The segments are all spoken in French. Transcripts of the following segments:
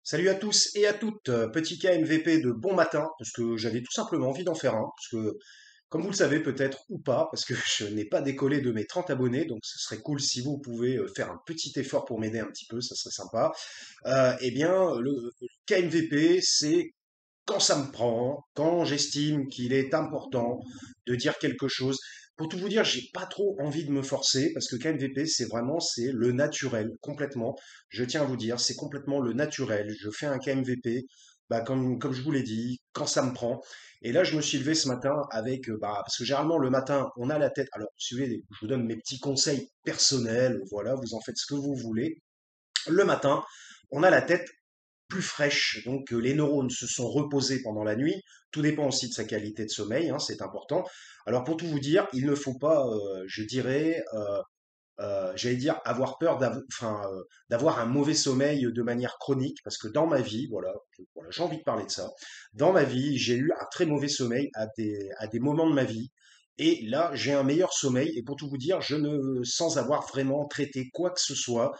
Salut à tous et à toutes, petit KMVP de bon matin, parce que j'avais tout simplement envie d'en faire un, parce que, comme vous le savez peut-être ou pas, parce que je n'ai pas décollé de mes 30 abonnés, donc ce serait cool si vous pouvez faire un petit effort pour m'aider un petit peu, ça serait sympa. Eh bien, le KMVP, c'est quand ça me prend, quand j'estime qu'il est important de dire quelque chose. Pour tout vous dire, j'ai pas trop envie de me forcer parce que KMVP, c'est le naturel complètement. Je tiens à vous dire, c'est complètement le naturel. Je fais un KMVP, bah comme je vous l'ai dit, quand ça me prend. Et là, je me suis levé ce matin avec, parce que généralement le matin, on a la tête. Alors, si vous voulez, je vous donne mes petits conseils personnels. Voilà, vous en faites ce que vous voulez. Le matin, on a la tête plus fraîche. Donc les neurones se sont reposés pendant la nuit. Tout dépend aussi de sa qualité de sommeil, hein, c'est important. Alors pour tout vous dire, il ne faut pas, je dirais, j'allais dire avoir peur d'avoir un mauvais sommeil de manière chronique, parce que dans ma vie, voilà, j'ai envie de parler de ça. Dans ma vie, j'ai eu un très mauvais sommeil à des moments de ma vie. Et là, j'ai un meilleur sommeil. Et pour tout vous dire, sans avoir vraiment traité quoi que ce soit,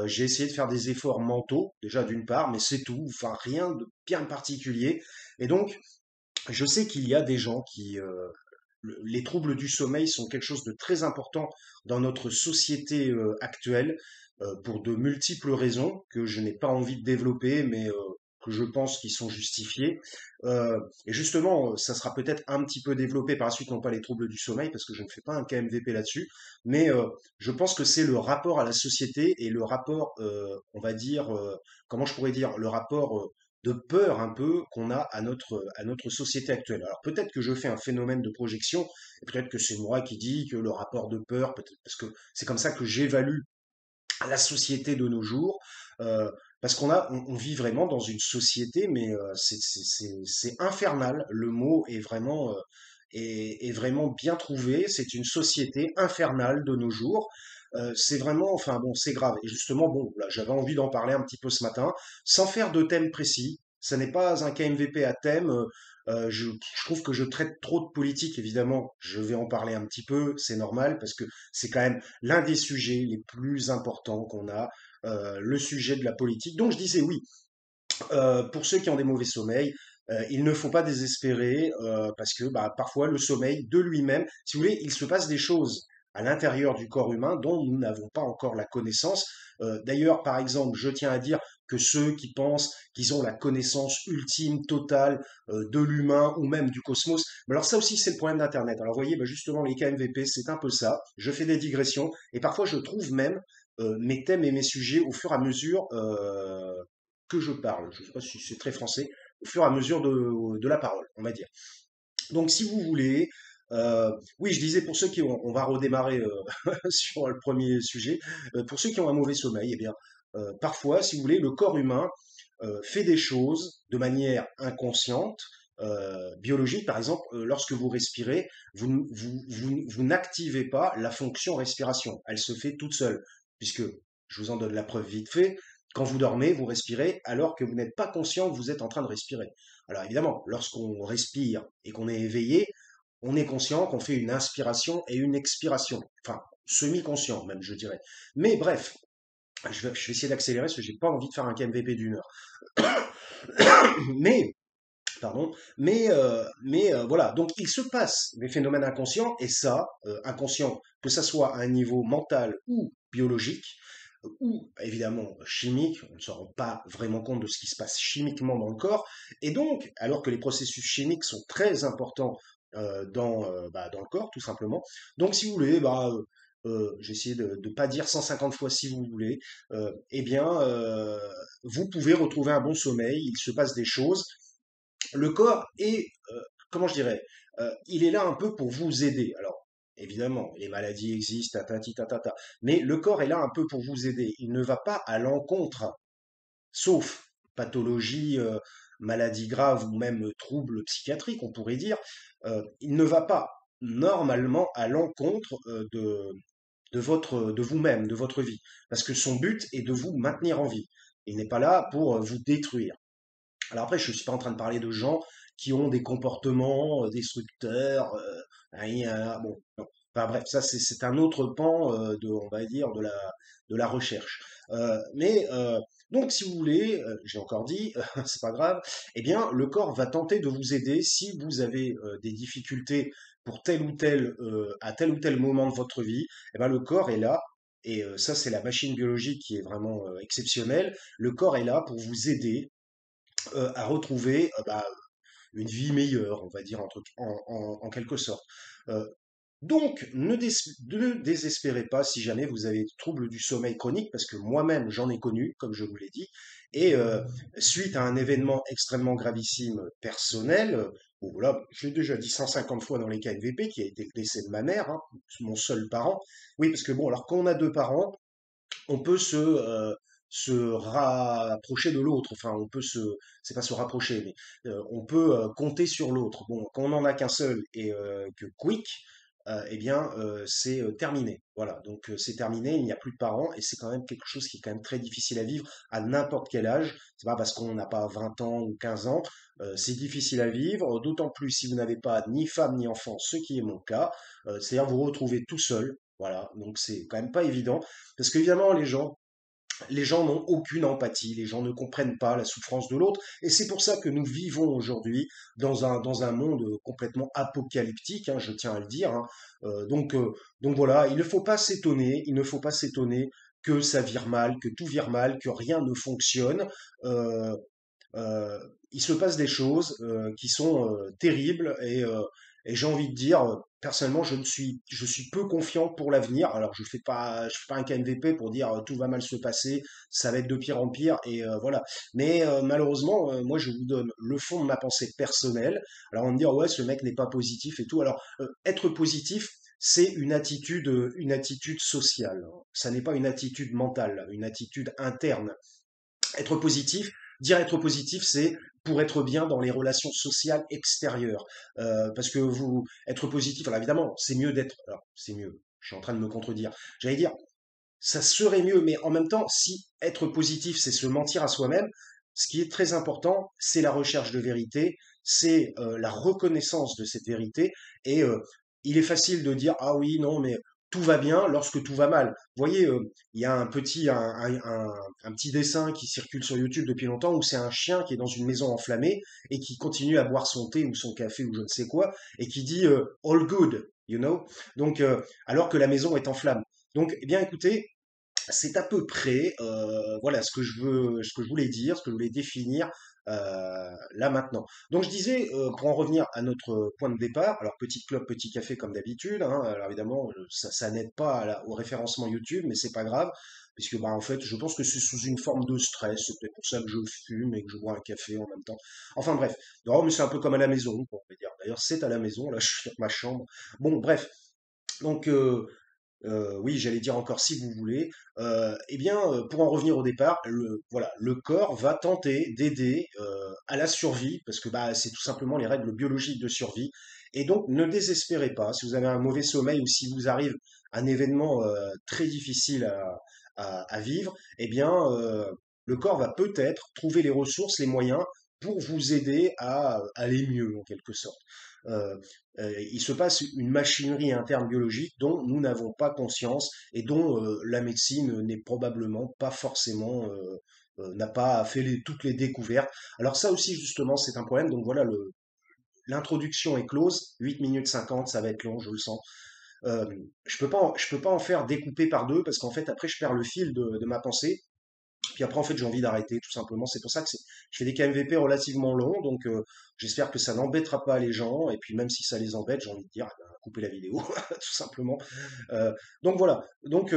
j'ai essayé de faire des efforts mentaux, déjà d'une part, mais c'est tout. Enfin, rien de bien particulier. Et donc, je sais qu'il y a des gens les troubles du sommeil sont quelque chose de très important dans notre société actuelle pour de multiples raisons que je n'ai pas envie de développer, mais que je pense qui sont justifiées. Et justement, ça sera peut-être un petit peu développé par la suite, non pas les troubles du sommeil, parce que je ne fais pas un KMVP là-dessus, mais je pense que c'est le rapport à la société et le rapport, on va dire, comment je pourrais dire, le rapport de peur un peu qu'on a à notre société actuelle. Alors peut-être que je fais un phénomène de projection, et peut-être que c'est moi qui dis que le rapport de peur, peut-être parce que c'est comme ça que j'évalue la société de nos jours, parce on vit vraiment dans une société, mais c'est infernal. Le mot est vraiment est vraiment bien trouvé. C'est une société infernale de nos jours. C'est vraiment, enfin bon, c'est grave. Et justement, bon, là, j'avais envie d'en parler un petit peu ce matin, sans faire de thème précis. Ça n'est pas un KMVP à thème. Je trouve que je traite trop de politique, évidemment. Je vais en parler un petit peu, c'est normal, parce que c'est quand même l'un des sujets les plus importants qu'on a, le sujet de la politique. Donc je disais oui, pour ceux qui ont des mauvais sommeils, il ne faut pas désespérer parce que bah, parfois le sommeil de lui-même, si vous voulez, il se passe des choses à l'intérieur du corps humain dont nous n'avons pas encore la connaissance. D'ailleurs, par exemple, je tiens à dire que ceux qui pensent qu'ils ont la connaissance ultime, totale de l'humain ou même du cosmos, mais alors ça aussi c'est le problème d'Internet. Alors vous voyez, bah, justement les KMVP, c'est un peu ça. Je fais des digressions et parfois je trouve même mes thèmes et mes sujets au fur et à mesure que je parle. Je ne sais pas si c'est très français, au fur et à mesure de la parole, on va dire. Donc, si vous voulez, oui, je disais pour ceux qui ont, on va redémarrer sur le premier sujet, pour ceux qui ont un mauvais sommeil, eh bien, parfois, si vous voulez, le corps humain fait des choses de manière inconsciente, biologique, par exemple, lorsque vous respirez, vous n'activez pas la fonction respiration. Elle se fait toute seule, puisque, je vous en donne la preuve vite fait, quand vous dormez, vous respirez alors que vous n'êtes pas conscient que vous êtes en train de respirer. Alors évidemment, lorsqu'on respire et qu'on est éveillé, on est conscient qu'on fait une inspiration et une expiration. Enfin, semi-conscient même, je dirais. Mais bref, je vais essayer d'accélérer parce que j'ai pas envie de faire un KMVP d'une heure. Mais pardon, voilà. Donc il se passe des phénomènes inconscients et ça, inconscient, que ça soit à un niveau mental ou biologique ou évidemment chimique, on ne se rend pas vraiment compte de ce qui se passe chimiquement dans le corps. Et donc, alors que les processus chimiques sont très importants dans le corps, tout simplement. Donc, si vous voulez, j'ai essayé de ne pas dire 150 fois si vous voulez, eh bien, vous pouvez retrouver un bon sommeil, il se passe des choses, le corps est, comment je dirais, il est là un peu pour vous aider. Alors, évidemment, les maladies existent, tatati, tatata, mais le corps est là un peu pour vous aider. Il ne va pas à l'encontre, sauf pathologie, maladie grave ou même trouble psychiatrique, on pourrait dire, il ne va pas normalement à l'encontre de vous-même, de votre vie, parce que son but est de vous maintenir en vie. Il n'est pas là pour vous détruire. Alors après, je suis pas en train de parler de gens qui ont des comportements destructeurs, bon, non. Enfin bref, ça c'est un autre pan on va dire, de la recherche. Mais Donc, si vous voulez, j'ai encore dit, c'est pas grave, eh bien, le corps va tenter de vous aider si vous avez des difficultés pour à tel ou tel moment de votre vie. Eh ben, le corps est là, et ça, c'est la machine biologique qui est vraiment exceptionnelle. Le corps est là pour vous aider à retrouver une vie meilleure, on va dire en quelque sorte. Euh, donc, ne désespérez pas si jamais vous avez des troubles du sommeil chronique, parce que moi-même j'en ai connu, comme je vous l'ai dit, et suite à un événement extrêmement gravissime personnel, bon, voilà, je l'ai déjà dit 150 fois dans les KNVP, qui a été le décès de ma mère, hein, mon seul parent. Oui, parce que bon, alors quand on a deux parents, on peut se rapprocher de l'autre. Enfin, c'est pas se rapprocher, mais on peut compter sur l'autre. Bon, quand on n'en a qu'un seul et que quick, eh bien, c'est terminé. Voilà, donc c'est terminé, il n'y a plus de parents et c'est quand même quelque chose qui est quand même très difficile à vivre à n'importe quel âge. C'est pas parce qu'on n'a pas 20 ans ou 15 ans, c'est difficile à vivre, d'autant plus si vous n'avez pas ni femme ni enfant, ce qui est mon cas. C'est-à-dire vous retrouvez tout seul. Voilà, donc c'est quand même pas évident. Parce qu'évidemment, les gens n'ont aucune empathie, les gens ne comprennent pas la souffrance de l'autre, et c'est pour ça que nous vivons aujourd'hui dans un monde complètement apocalyptique, hein, je tiens à le dire. Hein. Donc voilà, il ne faut pas s'étonner, il ne faut pas s'étonner que ça vire mal, que tout vire mal, que rien ne fonctionne. Euh, il se passe des choses qui sont terribles et j'ai envie de dire, personnellement, je suis peu confiant pour l'avenir. Alors, je fais pas un KMVP pour dire tout va mal se passer, ça va être de pire en pire et voilà. Mais malheureusement, moi, je vous donne le fond de ma pensée personnelle. Alors, on va me dire ouais, ce mec n'est pas positif et tout. Alors, être positif, c'est une attitude sociale. Ça n'est pas une attitude mentale, une attitude interne. Être positif, dire être positif, c'est pour être bien dans les relations sociales extérieures. Parce que être positif, alors évidemment, c'est mieux d'être, alors c'est mieux, je suis en train de me contredire. J'allais dire, ça serait mieux, mais en même temps, si être positif, c'est se mentir à soi-même, ce qui est très important, c'est la recherche de vérité, c'est la reconnaissance de cette vérité, et il est facile de dire, ah oui, non, mais tout va bien lorsque tout va mal. Vous voyez, il y a un petit dessin qui circule sur YouTube depuis longtemps où c'est un chien qui est dans une maison enflammée et qui continue à boire son thé ou son café ou je ne sais quoi et qui dit all good, you know. Donc, alors que la maison est en flammes. Donc, eh bien, écoutez, c'est à peu près voilà ce que je voulais dire, ce que je voulais définir là maintenant. Donc je disais, pour en revenir à notre point de départ, alors petite clope, petit café comme d'habitude, hein, alors évidemment ça n'aide pas au référencement YouTube, mais c'est pas grave, puisque bah, en fait je pense que c'est sous une forme de stress, c'est peut-être pour ça que je fume et que je bois un café en même temps. Enfin bref, non mais c'est un peu comme à la maison, on va dire. D'ailleurs c'est à la maison, là je suis dans ma chambre. Bon bref, donc oui, j'allais dire encore si vous voulez. Eh bien, pour en revenir au départ, voilà, le corps va tenter d'aider à la survie, parce que bah, c'est tout simplement les règles biologiques de survie. Et donc, ne désespérez pas. Si vous avez un mauvais sommeil ou si vous arrive un événement très difficile à vivre, eh bien, le corps va peut-être trouver les ressources, les moyens pour vous aider à aller mieux, en quelque sorte. Euh, il se passe une machinerie interne biologique dont nous n'avons pas conscience et dont la médecine n'est probablement pas forcément n'a pas fait toutes les découvertes. Alors ça aussi justement c'est un problème. Donc voilà, l'introduction est close, 8 minutes 50, ça va être long, je le sens. Je peux pas en faire découper par deux parce qu'en fait après je perds le fil de ma pensée. Puis après, en fait, j'ai envie d'arrêter, tout simplement. C'est pour ça que je fais des KMVP relativement longs, donc j'espère que ça n'embêtera pas les gens. Et puis même si ça les embête, j'ai envie de dire, eh ben, coupez la vidéo, tout simplement. Euh, donc voilà. Donc,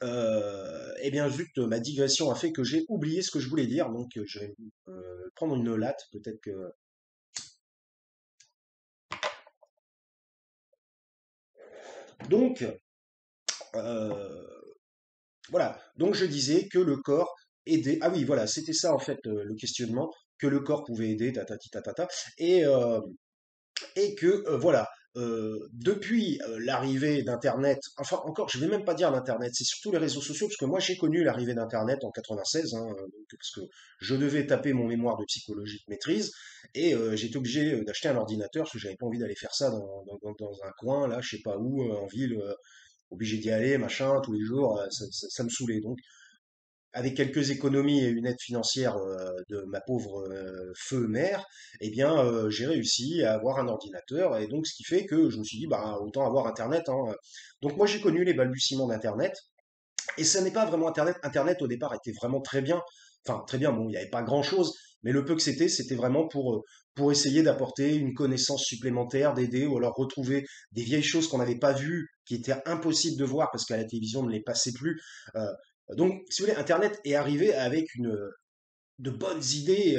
eh bien, zut, ma digression a fait que j'ai oublié ce que je voulais dire. Donc, je vais prendre une latte, peut-être que. Donc, euh, voilà. Donc, je disais que le corps aidait. Ah oui, voilà, c'était ça en fait le questionnement, que le corps pouvait aider, tatati tatata. Et et que voilà, depuis l'arrivée d'Internet, enfin encore, je vais même pas dire l'Internet, c'est surtout les réseaux sociaux, parce que moi j'ai connu l'arrivée d'Internet en 96, hein, parce que je devais taper mon mémoire de psychologie de maîtrise, et j'étais obligé d'acheter un ordinateur, parce que j'avais pas envie d'aller faire ça dans un coin, là, je sais pas où, en ville, obligé d'y aller, machin, tous les jours, ça me saoulait. Donc avec quelques économies et une aide financière de ma pauvre feu mère, eh bien, j'ai réussi à avoir un ordinateur. Et donc, ce qui fait que je me suis dit, bah, autant avoir Internet, hein. Donc, moi, j'ai connu les balbutiements d'Internet. Et ce n'est pas vraiment Internet. Internet, au départ, était vraiment très bien. Enfin, très bien, bon, il n'y avait pas grand-chose, mais le peu que c'était vraiment pour essayer d'apporter une connaissance supplémentaire, d'aider, ou alors retrouver des vieilles choses qu'on n'avait pas vues, qui étaient impossibles de voir parce qu'à la télévision, on ne les passait plus. Euh, donc, si vous voulez, Internet est arrivé avec de bonnes idées,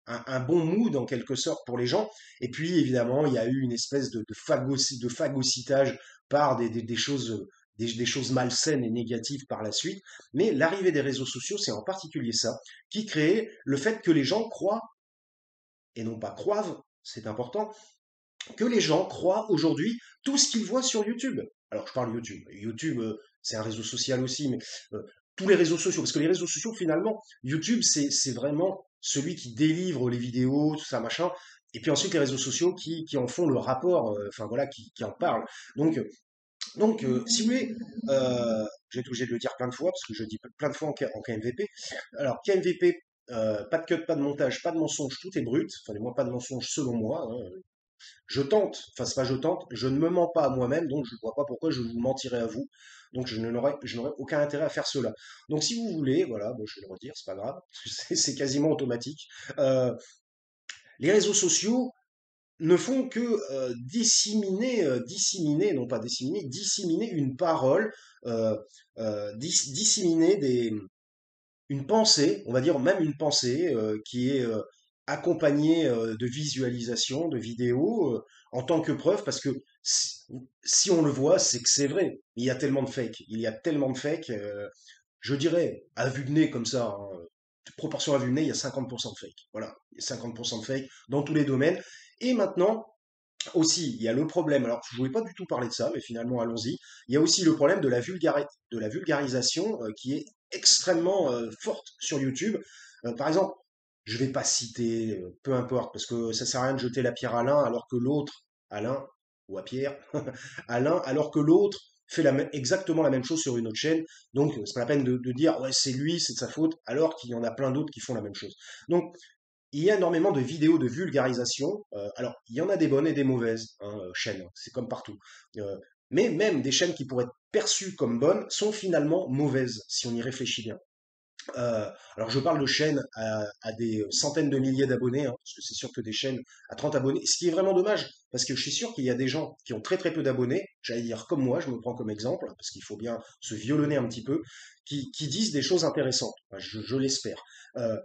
un bon mood en quelque sorte pour les gens. Et puis évidemment, il y a eu une espèce de phagocytage par des choses, des choses malsaines et négatives par la suite. Mais l'arrivée des réseaux sociaux, c'est en particulier ça, qui crée le fait que les gens croient, et non pas croivent, c'est important, que les gens croient aujourd'hui tout ce qu'ils voient sur YouTube. Alors je parle YouTube. YouTube, c'est un réseau social aussi, mais euh, tous les réseaux sociaux, parce que les réseaux sociaux, finalement, YouTube, c'est vraiment celui qui délivre les vidéos, tout ça, machin. Et puis ensuite, les réseaux sociaux qui en font le rapport, enfin voilà, qui en parlent. Donc, si vous voulez, j'ai été obligé de le dire plein de fois, parce que je le dis plein de fois en KMVP. Alors, KMVP, pas de cut, pas de montage, pas de mensonge, tout est brut. Enfin, du moins, pas de mensonge selon moi, hein. Je tente, enfin c'est pas je tente, je ne me mens pas à moi-même, donc je ne vois pas pourquoi je vous mentirais à vous. Donc je n'aurais aucun intérêt à faire cela. Donc si vous voulez, voilà, bon, je vais le redire, c'est pas grave, c'est quasiment automatique. Euh, les réseaux sociaux ne font que disséminer, non pas disséminer, disséminer une parole, disséminer une pensée, on va dire même une pensée qui est accompagnée de visualisation, de vidéos, en tant que preuve, parce que si on le voit, c'est que c'est vrai. Il y a tellement de fake, il y a tellement de fake, je dirais, à vue de nez comme ça, hein, proportion à vue de nez, il y a 50% de fake. Voilà, il y a 50% de fake dans tous les domaines. Et maintenant, aussi, il y a le problème, alors je ne voulais pas du tout parler de ça, mais finalement allons-y, il y a aussi le problème de la vulgarisation qui est extrêmement forte sur YouTube. Par exemple, je ne vais pas citer, peu importe, parce que ça sert à rien de jeter la pierre à l'un alors que l'autre, à l'un, ou à Pierre, à l'un, alors que l'autre fait exactement la même chose sur une autre chaîne. Donc, c'est pas la peine de dire, ouais, c'est lui, c'est de sa faute, alors qu'il y en a plein d'autres qui font la même chose. Donc, il y a énormément de vidéos de vulgarisation. Alors, il y en a des bonnes et des mauvaises, hein, chaînes, c'est comme partout. Euh, mais même des chaînes qui pourraient être perçues comme bonnes sont finalement mauvaises, si on y réfléchit bien. Alors, je parle de chaînes à des centaines de milliers d'abonnés, hein, parce que c'est sûr que des chaînes à 30 abonnés, ce qui est vraiment dommage, parce que je suis sûr qu'il y a des gens qui ont très très peu d'abonnés, j'allais dire comme moi, je me prends comme exemple, parce qu'il faut bien se violonner un petit peu, qui disent des choses intéressantes. Enfin, je l'espère. Euh,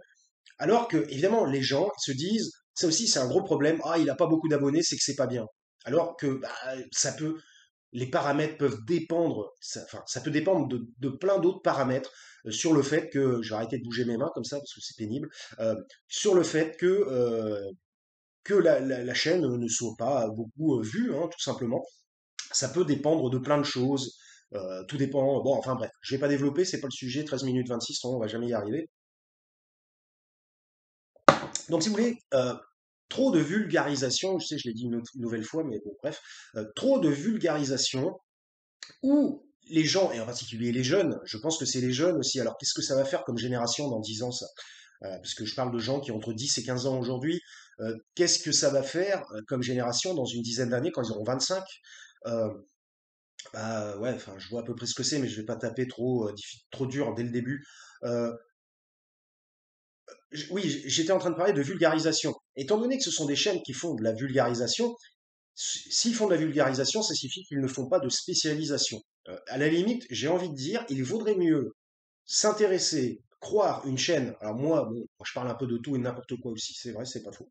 alors que, évidemment, les gens se disent, ça aussi c'est un gros problème, ah, il n'a pas beaucoup d'abonnés, c'est que c'est pas bien. Alors que bah, les paramètres peuvent dépendre, enfin, ça peut dépendre de plein d'autres paramètres sur le fait que, je vais arrêter de bouger mes mains comme ça parce que c'est pénible, sur le fait que la chaîne ne soit pas beaucoup vue, hein, tout simplement. Ça peut dépendre de plein de choses. Tout dépend. Bon, enfin bref, je vais pas développer, c'est pas le sujet. 13 minutes 26, on va jamais y arriver. Donc, si vous voulez, trop de vulgarisation, je sais, je l'ai dit une nouvelle fois, mais bon, bref, trop de vulgarisation où les gens, et en particulier les jeunes, je pense que c'est les jeunes aussi, alors qu'est-ce que ça va faire comme génération dans 10 ans, ça? Parce que je parle de gens qui ont entre 10 et 15 ans aujourd'hui, qu'est-ce que ça va faire comme génération dans une dizaine d'années quand ils auront 25? Euh, Bah ouais, enfin, je vois à peu près ce que c'est, mais je vais pas taper trop dur dès le début. Euh, oui, j'étais en train de parler de vulgarisation. Étant donné que ce sont des chaînes qui font de la vulgarisation, s'ils font de la vulgarisation, ça signifie qu'ils ne font pas de spécialisation. À la limite, j'ai envie de dire, il vaudrait mieux s'intéresser, croire une chaîne. Alors moi, bon, moi, je parle un peu de tout et de n'importe quoi aussi, c'est vrai, c'est pas faux.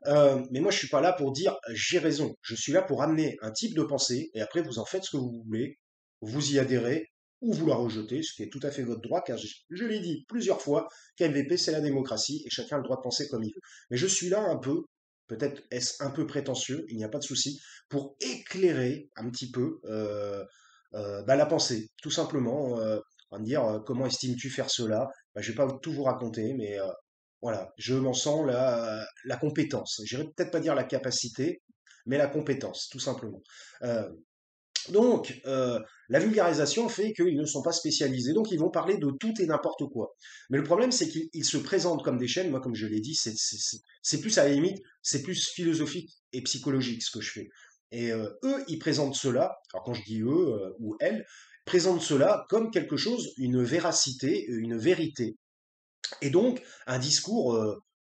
Euh, mais moi, je suis pas là pour dire j'ai raison. Je suis là pour amener un type de pensée et après vous en faites ce que vous voulez, vous y adhérez ou vous la rejetez, ce qui est tout à fait votre droit, car je l'ai dit plusieurs fois qu'MVP c'est la démocratie et chacun a le droit de penser comme il veut. Mais je suis là un peu, peut-être est-ce un peu prétentieux, il n'y a pas de souci, pour éclairer un petit peu bah, la pensée, tout simplement. On va me dire comment estimes-tu faire cela? Bah, je vais pas tout vous raconter, mais voilà, je m'en sens la compétence. J'irais peut-être pas dire la capacité, mais la compétence, tout simplement. Euh, Donc, la vulgarisation fait qu'ils ne sont pas spécialisés, donc ils vont parler de tout et n'importe quoi. Mais le problème, c'est qu'ils se présentent comme des chaînes. Moi, comme je l'ai dit, c'est plus à la limite, c'est plus philosophique et psychologique ce que je fais. Et eux, ils présentent cela, alors quand je dis eux ou elles, présentent cela comme quelque chose, une véracité, une vérité et donc un discours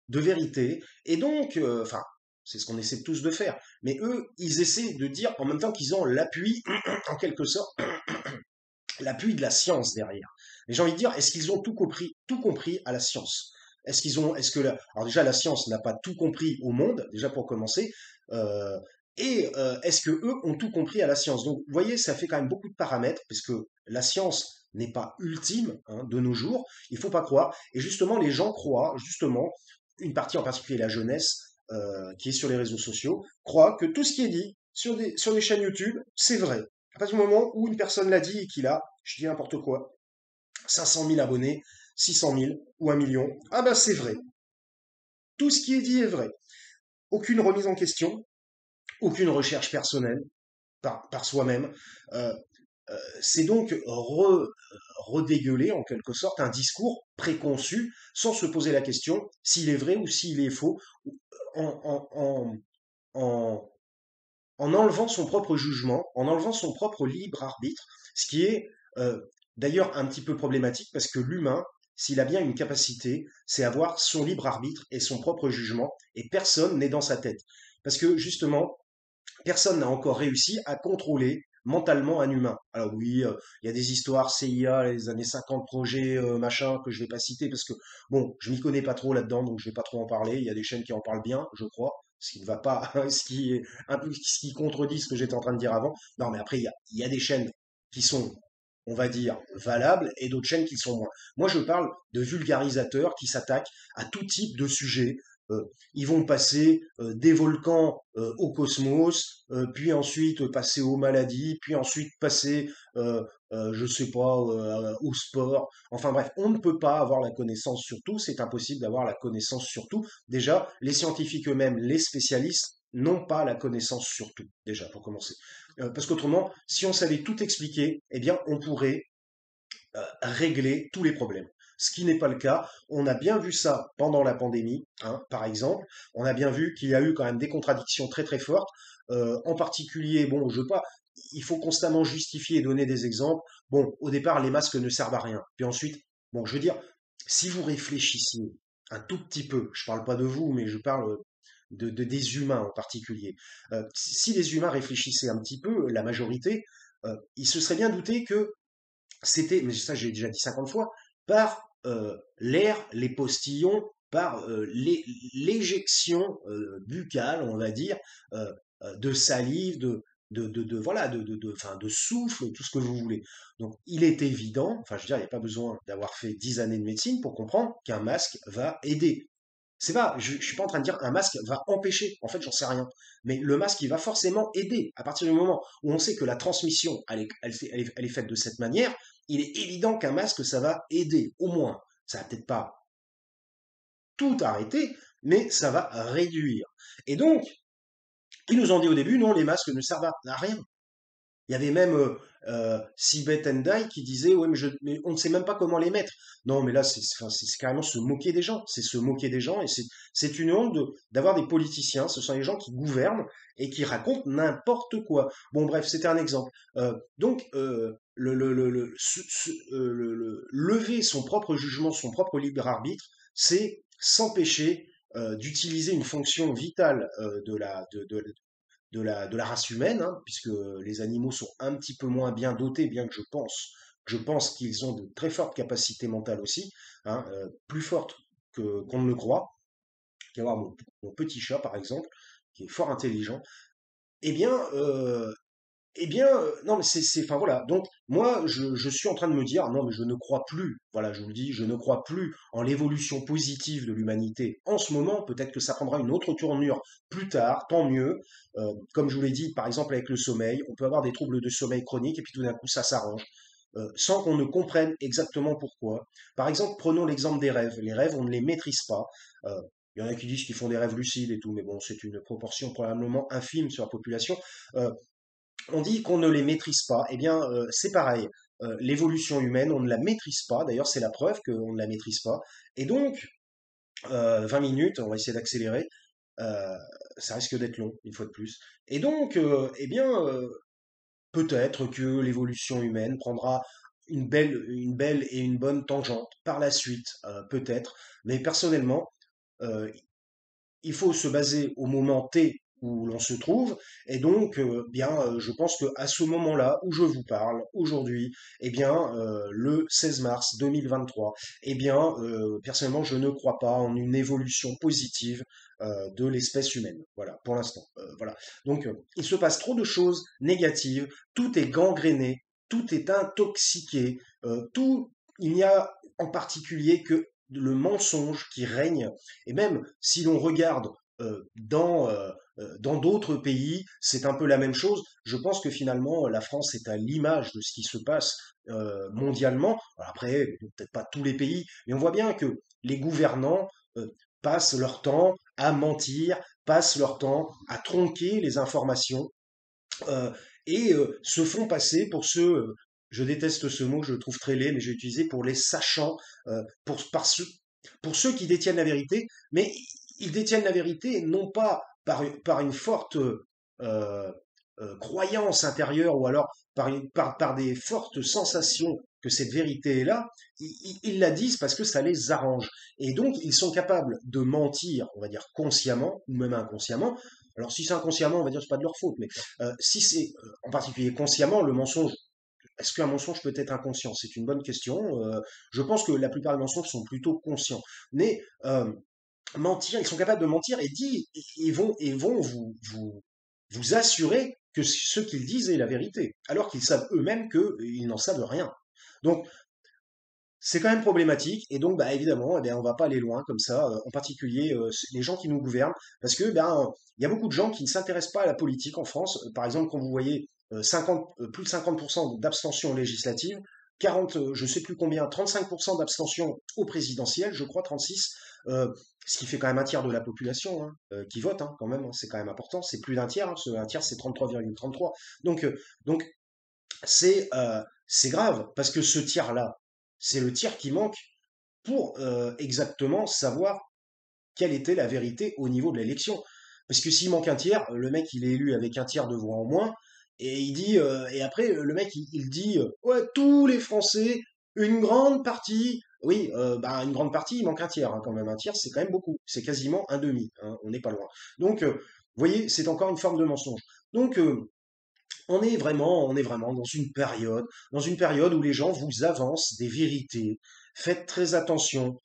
de vérité. Et donc, enfin, c'est ce qu'on essaie tous de faire. Mais eux, ils essaient de dire en même temps qu'ils ont l'appui, en quelque sorte, l'appui de la science derrière. Mais j'ai envie de dire, est-ce qu'ils ont tout compris à la science? Est-ce que alors déjà la science n'a pas tout compris au monde, déjà pour commencer, euh, et est-ce que eux ont tout compris à la science? Donc, vous voyez, ça fait quand même beaucoup de paramètres, puisque la science n'est pas ultime hein, de nos jours. Il faut pas croire. Et justement, les gens croient, justement, une partie en particulier la jeunesse qui est sur les réseaux sociaux, croit que tout ce qui est dit sur des chaînes YouTube, c'est vrai. À partir du moment où une personne l'a dit et qu'il a, je dis n'importe quoi, 500 000 abonnés, 600 000 ou 1 million, ah ben c'est vrai. Tout ce qui est dit est vrai. Aucune remise en question, aucune recherche personnelle par soi-même. Euh, c'est donc redégueuler en quelque sorte un discours préconçu sans se poser la question s'il est vrai ou s'il est faux, en, en, en, en enlevant son propre jugement, en enlevant son propre libre arbitre, ce qui est euh, d'ailleurs un petit peu problématique parce que l'humain, s'il a bien une capacité, c'est avoir son libre arbitre et son propre jugement, et personne n'est dans sa tête. Parce que justement, personne n'a encore réussi à contrôler mentalement un humain. Alors oui, il y a des histoires CIA, les années 50, projet, machin, que je vais pas citer parce que, bon, je m'y connais pas trop là-dedans, donc je vais pas trop en parler. Il y a des chaînes qui en parlent bien, je crois, ce qui ne va pas, ce qui est un peu, ce qui contredit ce que j'étais en train de dire avant. Non, mais après, il y a des chaînes qui sont, on va dire, valables et d'autres chaînes qui sont moins. Moi, je parle de vulgarisateurs qui s'attaquent à tout type de sujet, ils vont passer des volcans au cosmos, puis ensuite passer aux maladies, puis ensuite passer, je sais pas, au sport. Enfin bref, on ne peut pas avoir la connaissance sur tout, c'est impossible d'avoir la connaissance sur tout. Déjà, les scientifiques eux-mêmes, les spécialistes, n'ont pas la connaissance sur tout, déjà, pour commencer. Parce qu'autrement, si on savait tout expliquer, eh bien, on pourrait régler tous les problèmes. Ce qui n'est pas le cas. On a bien vu ça pendant la pandémie, hein, par exemple. On a bien vu qu'il y a eu quand même des contradictions très très fortes. En particulier, bon, je veux pas, il faut constamment justifier et donner des exemples. Bon, au départ, les masques ne servent à rien. Puis ensuite, bon, je veux dire, si vous réfléchissiez un tout petit peu, je parle pas de vous, mais je parle des humains en particulier. Si les humains réfléchissaient un petit peu, la majorité, ils se seraient bien doutés que c'était, mais ça j'ai déjà dit 50 fois, par l'air, les postillons, par l'éjection buccale, on va dire, euh, de salive, voilà, enfin, de souffle, tout ce que vous voulez. Donc il est évident, enfin je veux dire, il n'y a pas besoin d'avoir fait 10 années de médecine pour comprendre qu'un masque va aider. C'est pas, je suis pas en train de dire un masque va empêcher. En fait, j'en sais rien. Mais le masque, il va forcément aider. À partir du moment où on sait que la transmission, elle est faite de cette manière, il est évident qu'un masque, ça va aider. Au moins, ça va peut-être pas tout arrêter, mais ça va réduire. Et donc, ils nous ont dit au début, non, les masques ne servent à rien. Il y avait même Sibeth Endai qui disait, ouais, mais on ne sait même pas comment les mettre. Non, mais là, enfin, c'est carrément se moquer des gens. C'est se moquer des gens et c'est une honte d'avoir des politiciens. Ce sont les gens qui gouvernent et qui racontent n'importe quoi. Bon, bref, c'était un exemple. Donc, lever son propre jugement, son propre libre arbitre, c'est s'empêcher d'utiliser une fonction vitale de la race humaine, hein, puisque les animaux sont un petit peu moins bien dotés, bien que je pense qu'ils ont de très fortes capacités mentales aussi, hein, plus fortes qu'on ne le croit. Il y a mon petit chat, par exemple, qui est fort intelligent. Eh bien, non, mais enfin voilà. Donc, moi, je suis en train de me dire, non, mais je ne crois plus, voilà, je vous le dis, je ne crois plus en l'évolution positive de l'humanité en ce moment. Peut-être que ça prendra une autre tournure plus tard, tant mieux. Comme je vous l'ai dit, par exemple, avec le sommeil, on peut avoir des troubles de sommeil chroniques et puis tout d'un coup, ça s'arrange. Sans qu'on ne comprenne exactement pourquoi. Par exemple, prenons l'exemple des rêves. Les rêves, on ne les maîtrise pas. Euh, il y en a qui disent qu'ils font des rêves lucides et tout, mais bon, c'est une proportion probablement infime sur la population. Euh, On dit qu'on ne les maîtrise pas. Eh bien, c'est pareil. L'évolution humaine, on ne la maîtrise pas. D'ailleurs, c'est la preuve qu'on ne la maîtrise pas. Et donc, 20 minutes, on va essayer d'accélérer. Euh, Ça risque d'être long, une fois de plus. Et donc, eh bien, peut-être que l'évolution humaine prendra une belle et une bonne tangente par la suite, peut-être. Mais personnellement, euh, il faut se baser au moment T où l'on se trouve, et donc, je pense que à ce moment-là où je vous parle aujourd'hui, le 16 mars 2023, personnellement, je ne crois pas en une évolution positive de l'espèce humaine. Voilà, pour l'instant. Voilà. Donc, il se passe trop de choses négatives, tout est gangréné, tout est intoxiqué, il n'y a en particulier que le mensonge qui règne et même si l'on regarde dans d'autres pays, c'est un peu la même chose. Je pense que finalement, la France est à l'image de ce qui se passe mondialement. Alors après, peut-être pas tous les pays, mais on voit bien que les gouvernants euh, passent leur temps à mentir, passent leur temps à tronquer les informations euh, se font passer pour ceux, je déteste ce mot, je le trouve très laid, mais j'ai utilisé pour les sachants, pour ceux qui détiennent la vérité, mais ils détiennent la vérité non pas par une forte euh, croyance intérieure ou alors par des fortes sensations que cette vérité est là, ils la disent parce que ça les arrange. Et donc, ils sont capables de mentir, on va dire consciemment ou même inconsciemment. Alors, si c'est inconsciemment, on va dire que c'est pas de leur faute, mais si c'est en particulier consciemment, le mensonge, est-ce qu'un mensonge peut être inconscient? C'est une bonne question. Je pense que la plupart des mensonges sont plutôt conscients. Mais mentir, ils sont capables de mentir et vont vous assurer que ce qu'ils disent est la vérité, alors qu'ils savent eux-mêmes qu'ils n'en savent rien. Donc, c'est quand même problématique, et donc, bah, évidemment, on va pas aller loin comme ça, en particulier les gens qui nous gouvernent, parce que, il y a beaucoup de gens qui ne s'intéressent pas à la politique en France. Par exemple, quand vous voyez plus de 50% d'abstention législative, 40, je sais plus combien, 35% d'abstention au présidentiel, je crois 36, euh, ce qui fait quand même un tiers de la population qui vote, hein, quand même, hein, c'est quand même important, c'est plus d'un tiers, hein, un tiers c'est 33,33. Donc c'est grave, parce que ce tiers-là, c'est le tiers qui manque pour exactement savoir quelle était la vérité au niveau de l'élection. Parce que s'il manque un tiers, le mec il est élu avec un tiers de voix en moins, et il dit, et après le mec il dit, ouais, tous les Français, une grande partie, oui, une grande partie, il manque un tiers, hein, quand même, un tiers c'est quand même beaucoup, c'est quasiment un demi, hein, on n'est pas loin. Donc, vous voyez, c'est encore une forme de mensonge. Donc, on est vraiment dans une période où les gens vous avancent des vérités. Faites très attention.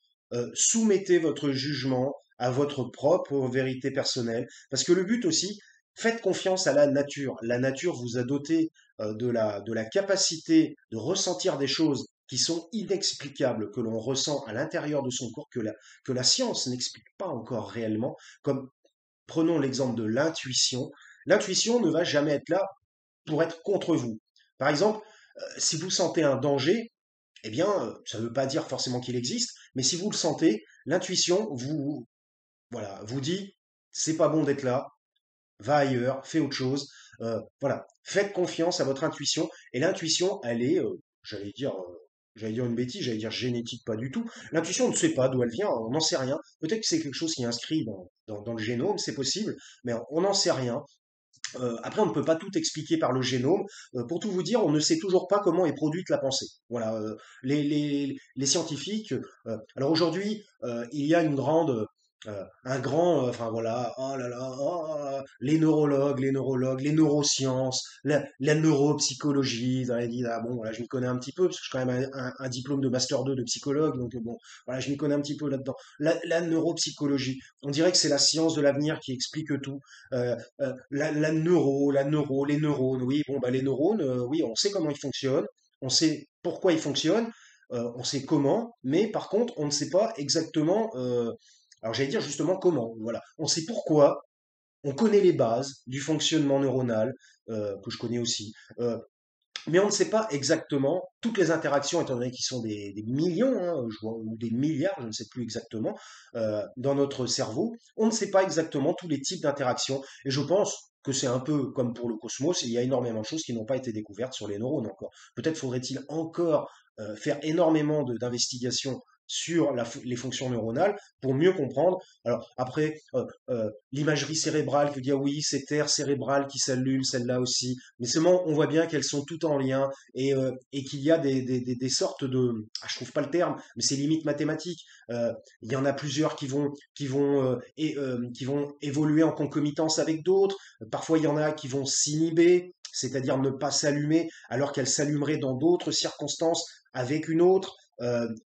Soumettez votre jugement à votre propre vérité personnelle. Parce que le but aussi, faites confiance à la nature. La nature vous a doté de la capacité de ressentir des choses qui sont inexplicables, que l'on ressent à l'intérieur de son corps, que la science n'explique pas encore réellement. Comme prenons l'exemple de l'intuition. L'intuition ne va jamais être là pour être contre vous. Par exemple, si vous sentez un danger, ça ne veut pas dire forcément qu'il existe, mais si vous le sentez, l'intuition vous dit, c'est pas bon d'être là, va ailleurs, fais autre chose. Voilà, faites confiance à votre intuition. Et l'intuition, elle est, j'allais dire une bêtise, j'allais dire génétique, pas du tout. L'intuition, on ne sait pas d'où elle vient, on n'en sait rien. Peut-être que c'est quelque chose qui est inscrit dans le génome, c'est possible, mais on n'en sait rien. Après, on ne peut pas tout expliquer par le génome. Pour tout vous dire, on ne sait toujours pas comment est produite la pensée. Voilà, les scientifiques. Alors aujourd'hui, il y a un grand, enfin voilà, oh là là, oh, les neurosciences, la neuropsychologie. Ils avaient dit, ah bon, voilà, je m'y connais un petit peu parce que j'ai quand même un diplôme de master 2 de psychologue, donc bon, voilà, je m'y connais un petit peu là-dedans. La neuropsychologie, on dirait que c'est la science de l'avenir qui explique tout. Les neurones, oui, bon, bah, les neurones, oui, on sait comment ils fonctionnent, on sait pourquoi ils fonctionnent, on sait comment, mais par contre, on ne sait pas exactement, alors j'allais dire justement comment, voilà. On sait pourquoi, on connaît les bases du fonctionnement neuronal, que je connais aussi, Mais on ne sait pas exactement toutes les interactions, étant donné qu'ils sont des millions, hein, ou des milliards, je ne sais plus exactement, dans notre cerveau. On ne sait pas exactement tous les types d'interactions. Et je pense que c'est un peu comme pour le cosmos, il y a énormément de choses qui n'ont pas été découvertes sur les neurones encore. Peut-être faudrait-il encore faire énormément d'investigations sur les fonctions neuronales pour mieux comprendre. Alors après, l'imagerie cérébrale qui dit ah oui, cette aire cérébrale qui s'allume, celle-là aussi, mais seulement on voit bien qu'elles sont toutes en lien et qu'il y a des sortes de, je trouve pas le terme, mais c'est limite mathématique. Il y en a plusieurs qui vont évoluer en concomitance avec d'autres. Parfois il y en a qui vont s'inhiber, c'est-à-dire ne pas s'allumer alors qu'elles s'allumeraient dans d'autres circonstances avec une autre.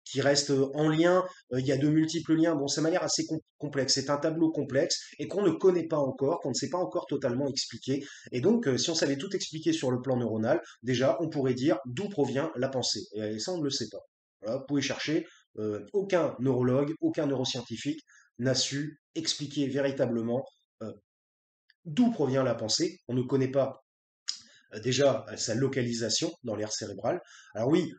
Qui reste en lien, il y a de multiples liens. Bon, ça m'a l'air assez complexe. C'est un tableau complexe et qu'on ne connaît pas encore, qu'on ne sait pas encore totalement expliquer. Et donc, si on savait tout expliquer sur le plan neuronal, déjà, on pourrait dire d'où provient la pensée. Et ça, on ne le sait pas. Voilà, vous pouvez chercher. Aucun neurologue, aucun neuroscientifique n'a su expliquer véritablement euh, d'où provient la pensée. On ne connaît pas déjà sa localisation dans l'aire cérébrale. Alors oui,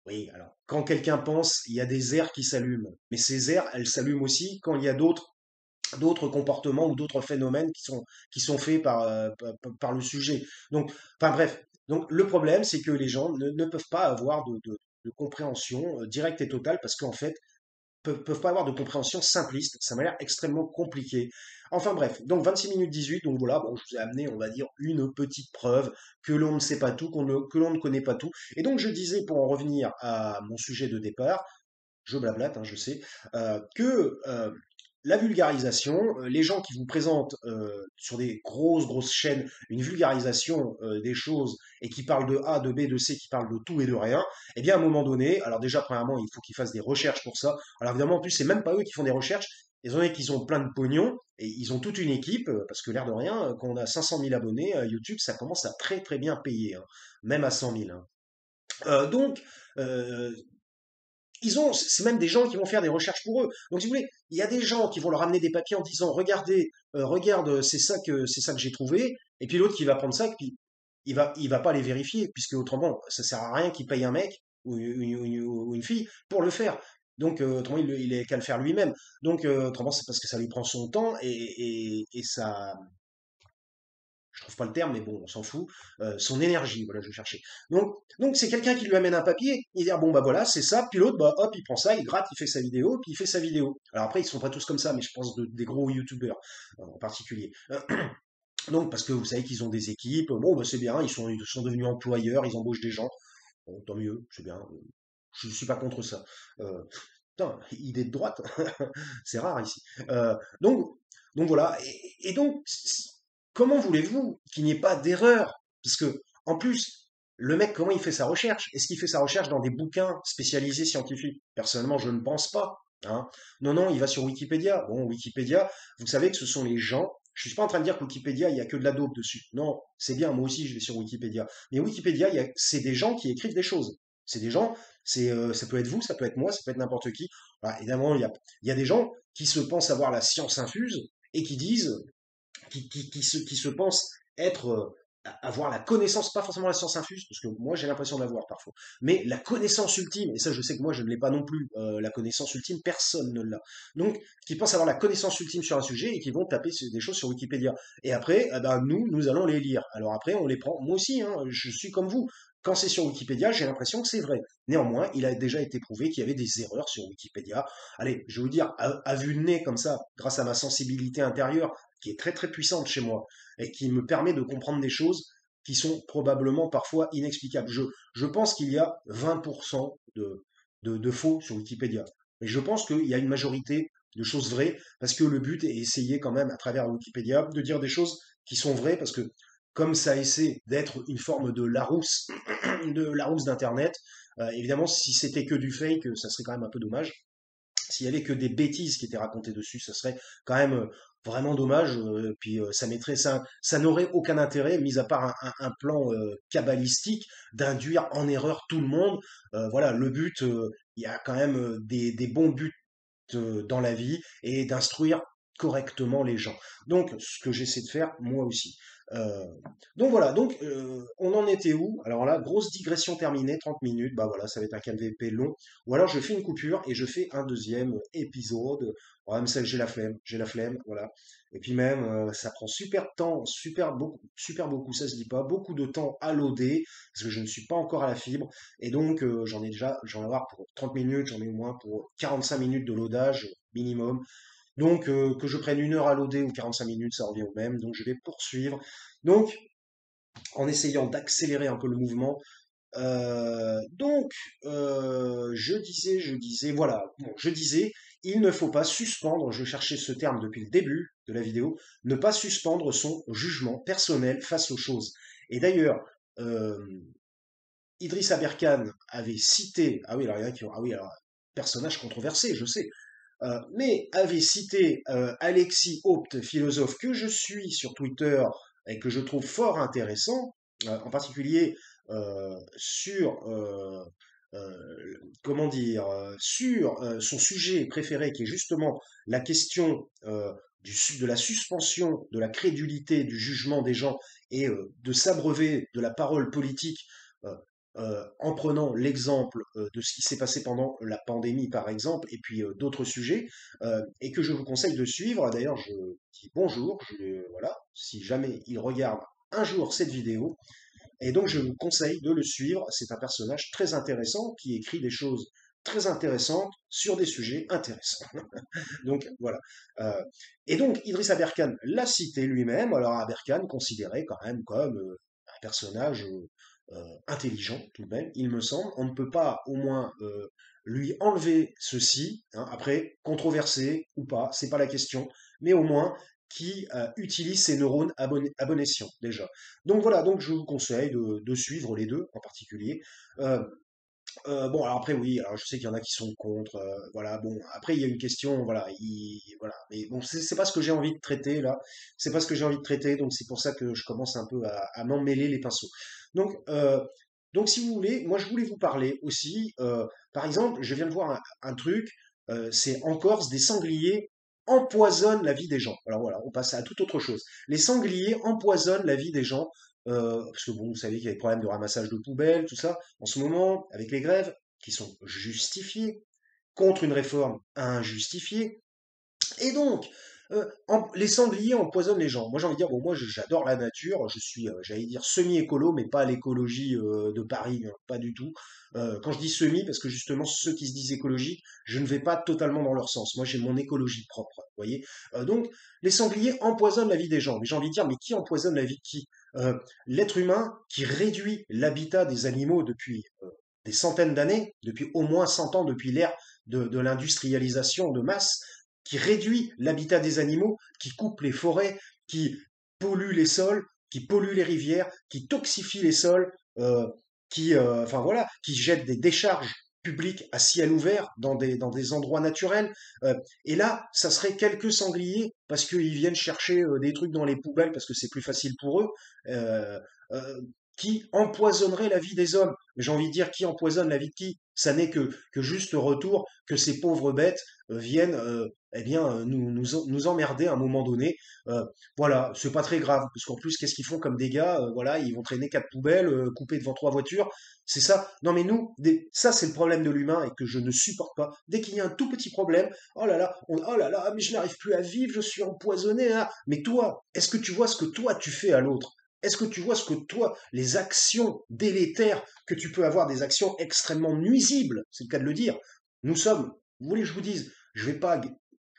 oui, alors quand quelqu'un pense, il y a des aires qui s'allument. Mais ces aires, elles s'allument aussi quand il y a d'autres comportements ou d'autres phénomènes qui sont faits par le sujet. Donc, enfin bref, donc le problème, c'est que les gens ne peuvent pas avoir de compréhension directe et totale parce qu'en fait, peuvent pas avoir de compréhension simpliste. Ça m'a l'air extrêmement compliqué. Enfin bref, donc 26 minutes 18, donc voilà, bon, je vous ai amené, on va dire, une petite preuve que l'on ne sait pas tout, que l'on ne connaît pas tout. Et donc je disais, pour en revenir à mon sujet de départ, je blablate, hein, je sais, que la vulgarisation, les gens qui vous présentent sur des grosses chaînes une vulgarisation des choses et qui parlent de A, de B, de C, qui parlent de tout et de rien, eh bien à un moment donné, alors déjà premièrement, il faut qu'ils fassent des recherches pour ça. Alors évidemment, en plus, c'est même pas eux qui font des recherches, étant donné qu'ils ont plein de pognon et ils ont toute une équipe, parce que l'air de rien, quand on a 500 000 abonnés, YouTube, ça commence à très bien payer, hein, même à 100 000. Hein. Donc, euh, c'est même des gens qui vont faire des recherches pour eux. Donc, si vous voulez, il y a des gens qui vont leur amener des papiers en disant, regardez, regarde, c'est ça que j'ai trouvé. Et puis l'autre qui va prendre ça, et puis il va pas les vérifier, puisque autrement, ça sert à rien qu'il paye un mec ou une fille pour le faire. Donc, autrement, il est qu'à le faire lui-même. Donc, autrement, c'est parce que ça lui prend son temps et ça, je trouve pas le terme, mais bon, on s'en fout, son énergie, voilà, je cherchais. Donc c'est quelqu'un qui lui amène un papier, il dit, ah bon, bah voilà, c'est ça, puis l'autre, bah hop, il prend ça, il gratte, il fait sa vidéo, puis il fait sa vidéo. Alors après, ils sont pas tous comme ça, mais je pense des gros youtubeurs en particulier. Donc, parce que vous savez qu'ils ont des équipes, bon, bah c'est bien, ils sont devenus employeurs, ils embauchent des gens, bon, tant mieux, c'est bien, je ne suis pas contre ça. Euh, putain, idée de droite, c'est rare ici. Donc, voilà. Et donc, comment voulez-vous qu'il n'y ait pas d'erreur? Parce que, en plus, le mec, comment il fait sa recherche? Est-ce qu'il fait sa recherche dans des bouquins spécialisés scientifiques? Personnellement, je ne pense pas. Hein. Non, non, il va sur Wikipédia. Bon, Wikipédia, vous savez que ce sont les gens. Je suis pas en train de dire que Wikipédia, il y a que de la dope dessus. Non, c'est bien, moi aussi, je vais sur Wikipédia. Mais Wikipédia, c'est des gens qui écrivent des choses. C'est des gens, ça peut être vous, ça peut être moi, ça peut être n'importe qui. Voilà, évidemment, il y a des gens qui se pensent avoir la science infuse et qui disent, qui se pensent être, avoir la connaissance, pas forcément la science infuse, parce que moi j'ai l'impression d'avoir parfois, mais la connaissance ultime, et ça je sais que moi je ne l'ai pas non plus, la connaissance ultime, personne ne l'a. Donc, qui pensent avoir la connaissance ultime sur un sujet et qui vont taper des choses sur Wikipédia. Et après, eh ben, nous allons les lire. Alors après, on les prend, moi aussi, hein, je suis comme vous. Quand c'est sur Wikipédia, j'ai l'impression que c'est vrai. Néanmoins, il a déjà été prouvé qu'il y avait des erreurs sur Wikipédia. Allez, je vais vous dire, à vue de nez comme ça, grâce à ma sensibilité intérieure, qui est très puissante chez moi, et qui me permet de comprendre des choses qui sont probablement parfois inexplicables. Je pense qu'il y a 20% de faux sur Wikipédia. Et je pense qu'il y a une majorité de choses vraies, parce que le but est essayer quand même, à travers Wikipédia, de dire des choses qui sont vraies, parce que comme ça essaie d'être une forme de Larousse, de Larousse d'Internet, évidemment, si c'était que du fake, ça serait quand même un peu dommage. S'il y avait que des bêtises qui étaient racontées dessus, ça serait quand même vraiment dommage. Puis ça n'aurait aucun intérêt, mis à part un plan cabalistique, d'induire en erreur tout le monde. Voilà, le but, il y a quand même des bons buts dans la vie et d'instruire correctement les gens. Donc, ce que j'essaie de faire, moi aussi. Euh, donc voilà, donc on en était où? Alors là, grosse digression terminée, 30 minutes, bah voilà, ça va être un KMVP long. Ou alors je fais une coupure et je fais un deuxième épisode. Ouais, mais ça, j'ai la flemme, voilà. Et puis même, ça prend super de temps, super beaucoup, ça se dit pas, beaucoup de temps à loader, parce que je ne suis pas encore à la fibre. Et donc j'en ai avoir pour 30 minutes, j'en ai au moins pour 45 minutes de loadage minimum. Donc, que je prenne 1 heure à loader ou 45 minutes, ça revient au même. Donc, je vais poursuivre. Donc, en essayant d'accélérer un peu le mouvement. Donc, voilà. Bon, je disais, il ne faut pas suspendre, je cherchais ce terme depuis le début de la vidéo, ne pas suspendre son jugement personnel face aux choses. Et d'ailleurs, euh, Idriss Aberkan avait cité, ah oui, alors il y en a qui ont, ah oui, alors, personnage controversé, je sais, mais avait cité Alexis Haupt, philosophe que je suis sur Twitter et que je trouve fort intéressant, en particulier sur comment dire sur son sujet préféré qui est justement la question de la suspension de la crédulité du jugement des gens et de s'abreuver de la parole politique euh, en prenant l'exemple de ce qui s'est passé pendant la pandémie, par exemple, et puis d'autres sujets, et que je vous conseille de suivre. D'ailleurs, je dis bonjour, voilà, si jamais il regarde un jour cette vidéo, et donc je vous conseille de le suivre. C'est un personnage très intéressant qui écrit des choses très intéressantes sur des sujets intéressants. Donc voilà. Euh, et donc Idriss Aberkan l'a cité lui-même. Alors Aberkan considéré quand même comme un personnage intelligent tout de même, il me semble. On ne peut pas au moins lui enlever ceci. Hein. Après, controversé ou pas, c'est pas la question, mais au moins qui utilise ses neurones à bon escient déjà. Donc voilà, donc je vous conseille de suivre les deux en particulier. Euh, bon, alors après, oui, alors je sais qu'il y en a qui sont contre, voilà, bon, après, il y a une question, voilà, voilà, mais bon, c'est pas ce que j'ai envie de traiter, là, c'est pas ce que j'ai envie de traiter, donc c'est pour ça que je commence un peu à m'en mêler les pinceaux. Donc, si vous voulez, moi, je voulais vous parler aussi, par exemple, je viens de voir un truc, c'est en Corse, des sangliers empoisonnent la vie des gens. Alors voilà, on passe à toute autre chose. Les sangliers empoisonnent la vie des gens, parce que bon, vous savez qu'il y a des problèmes de ramassage de poubelles, tout ça en ce moment, avec les grèves qui sont justifiées, contre une réforme injustifiée, et donc, les sangliers empoisonnent les gens. Moi, j'ai envie de dire, bon, moi, j'adore la nature, je suis, j'allais dire, semi-écolo, mais pas l'écologie de Paris, hein, pas du tout. Quand je dis semi, parce que justement, ceux qui se disent écologiques, je ne vais pas totalement dans leur sens. Moi, j'ai mon écologie propre, vous voyez. Donc, les sangliers empoisonnent la vie des gens. Mais j'ai envie de dire, mais qui empoisonne la vie de qui? L'être humain qui réduit l'habitat des animaux depuis des centaines d'années, depuis au moins 100 ans, depuis l'ère de l'industrialisation de masse, qui réduit l'habitat des animaux, qui coupe les forêts, qui pollue les sols, qui pollue les rivières, qui toxifie les sols, enfin voilà, qui jette des décharges publiques à ciel ouvert dans des endroits naturels. Et là, ça serait quelques sangliers parce qu'ils viennent chercher des trucs dans les poubelles parce que c'est plus facile pour eux, euh, euh, qui empoisonneraient la vie des hommes. Mais j'ai envie de dire qui empoisonne la vie de qui? Ça n'est que juste retour que ces pauvres bêtes viennent eh bien, nous emmerder à un moment donné. Euh, voilà, c'est pas très grave, parce qu'en plus, qu'est-ce qu'ils font comme dégâts? Voilà, ils vont traîner 4 poubelles, couper devant 3 voitures. C'est ça. Non, mais nous, ça, c'est le problème de l'humain et que je ne supporte pas. Dès qu'il y a un tout petit problème, oh là là, oh là là, mais je n'arrive plus à vivre, je suis empoisonné. Hein. Mais toi, est-ce que tu vois ce que toi tu fais à l'autre? Est-ce que tu vois ce que toi, les actions délétères que tu peux avoir, des actions extrêmement nuisibles, c'est le cas de le dire. Nous sommes, vous voulez que je vous dise, je vais pas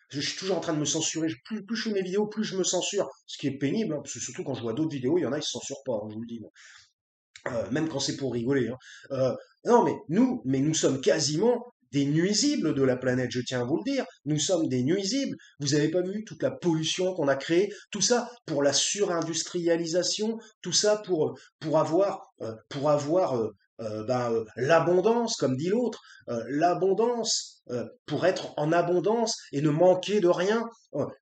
je suis toujours en train de me censurer. Plus je fais mes vidéos, plus je me censure. Ce qui est pénible, hein, parce que surtout quand je vois d'autres vidéos, il y en a, ils se censurent pas, hein, je vous le dis. Même quand c'est pour rigoler. Hein. Non, mais nous sommes quasiment des nuisibles de la planète, je tiens à vous le dire. Nous sommes des nuisibles. Vous avez pas vu toute la pollution qu'on a créée, tout ça pour la surindustrialisation, tout ça pour avoir l'abondance, comme dit l'autre, l'abondance pour être en abondance et ne manquer de rien.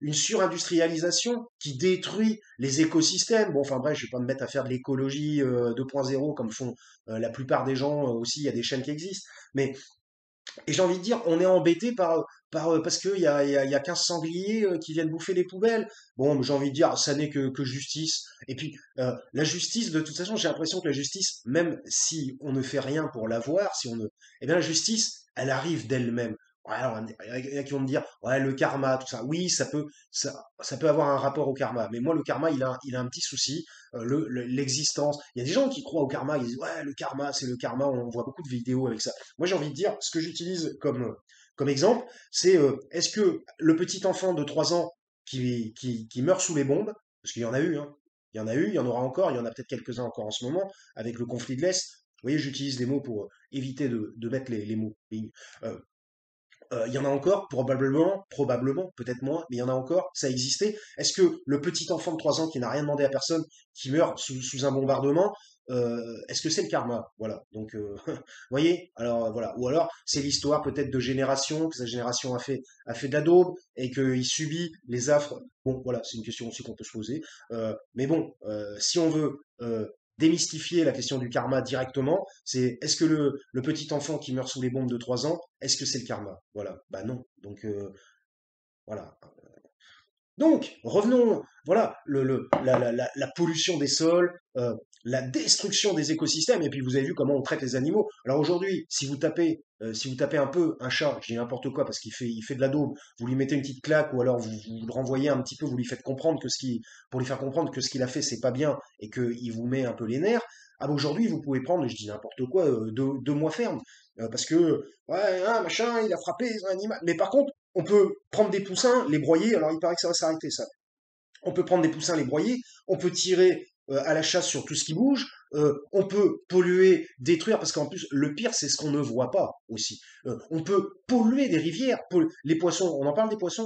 Une surindustrialisation qui détruit les écosystèmes. Bon, enfin bref, je vais pas me mettre à faire de l'écologie 2.0 comme font la plupart des gens aussi. Il y a des chaînes qui existent, mais et j'ai envie de dire, on est embêté parce qu'il y a 15 sangliers qui viennent bouffer les poubelles. Bon, j'ai envie de dire, ça n'est que justice. Et puis, la justice, de toute façon, j'ai l'impression que la justice, même si on ne fait rien pour l'avoir, si on ne, eh bien, la justice, elle arrive d'elle-même. Ouais, alors, il y en a qui vont me dire, ouais, le karma, tout ça. Oui, ça peut avoir un rapport au karma. Mais moi, le karma, il a un petit souci. L'existence. Il y a des gens qui croient au karma. Ils disent, ouais, le karma, c'est le karma. On voit beaucoup de vidéos avec ça. Moi, j'ai envie de dire, ce que j'utilise comme exemple, c'est est-ce que le petit enfant de 3 ans qui meurt sous les bombes, parce qu'il y en a eu, hein, il y en a eu, il y en aura encore, il y en a peut-être quelques-uns encore en ce moment, avec le conflit de l'Est. Vous voyez, j'utilise des mots pour éviter de mettre les mots. Euh, il y en a encore, probablement, peut-être moins, mais il y en a encore, ça a existé. Est-ce que le petit enfant de 3 ans qui n'a rien demandé à personne, qui meurt sous un bombardement, est-ce que c'est le karma? Voilà. Donc, vous voyez, alors voilà. Ou alors, c'est l'histoire peut-être de génération, que sa génération a fait de la daube et qu'il subit les affres. Bon, voilà, c'est une question aussi qu'on peut se poser. Mais bon, si on veut démystifier la question du karma directement, c'est est-ce que le petit enfant qui meurt sous les bombes de 3 ans, est-ce que c'est le karma? Voilà, bah non. Donc voilà. Donc, revenons, voilà, la pollution des sols, la destruction des écosystèmes, et puis vous avez vu comment on traite les animaux. Alors aujourd'hui, si vous tapez un peu un chat, je dis n'importe quoi parce qu'il fait de la daube, vous lui mettez une petite claque, ou alors vous le renvoyez un petit peu, vous lui faites comprendre pour lui faire comprendre que ce qu'il a fait c'est pas bien et qu'il vous met un peu les nerfs. Ah bah aujourd'hui, vous pouvez prendre, je dis n'importe quoi, 2 mois ferme, parce que ouais, hein, machin, il a frappé un animal. Mais par contre, on peut prendre des poussins, les broyer, alors il paraît que ça va s'arrêter ça. On peut prendre des poussins, les broyer, on peut tirer à la chasse sur tout ce qui bouge, on peut polluer, détruire, parce qu'en plus, le pire, c'est ce qu'on ne voit pas aussi. On peut polluer des rivières, les poissons, on en parle des poissons,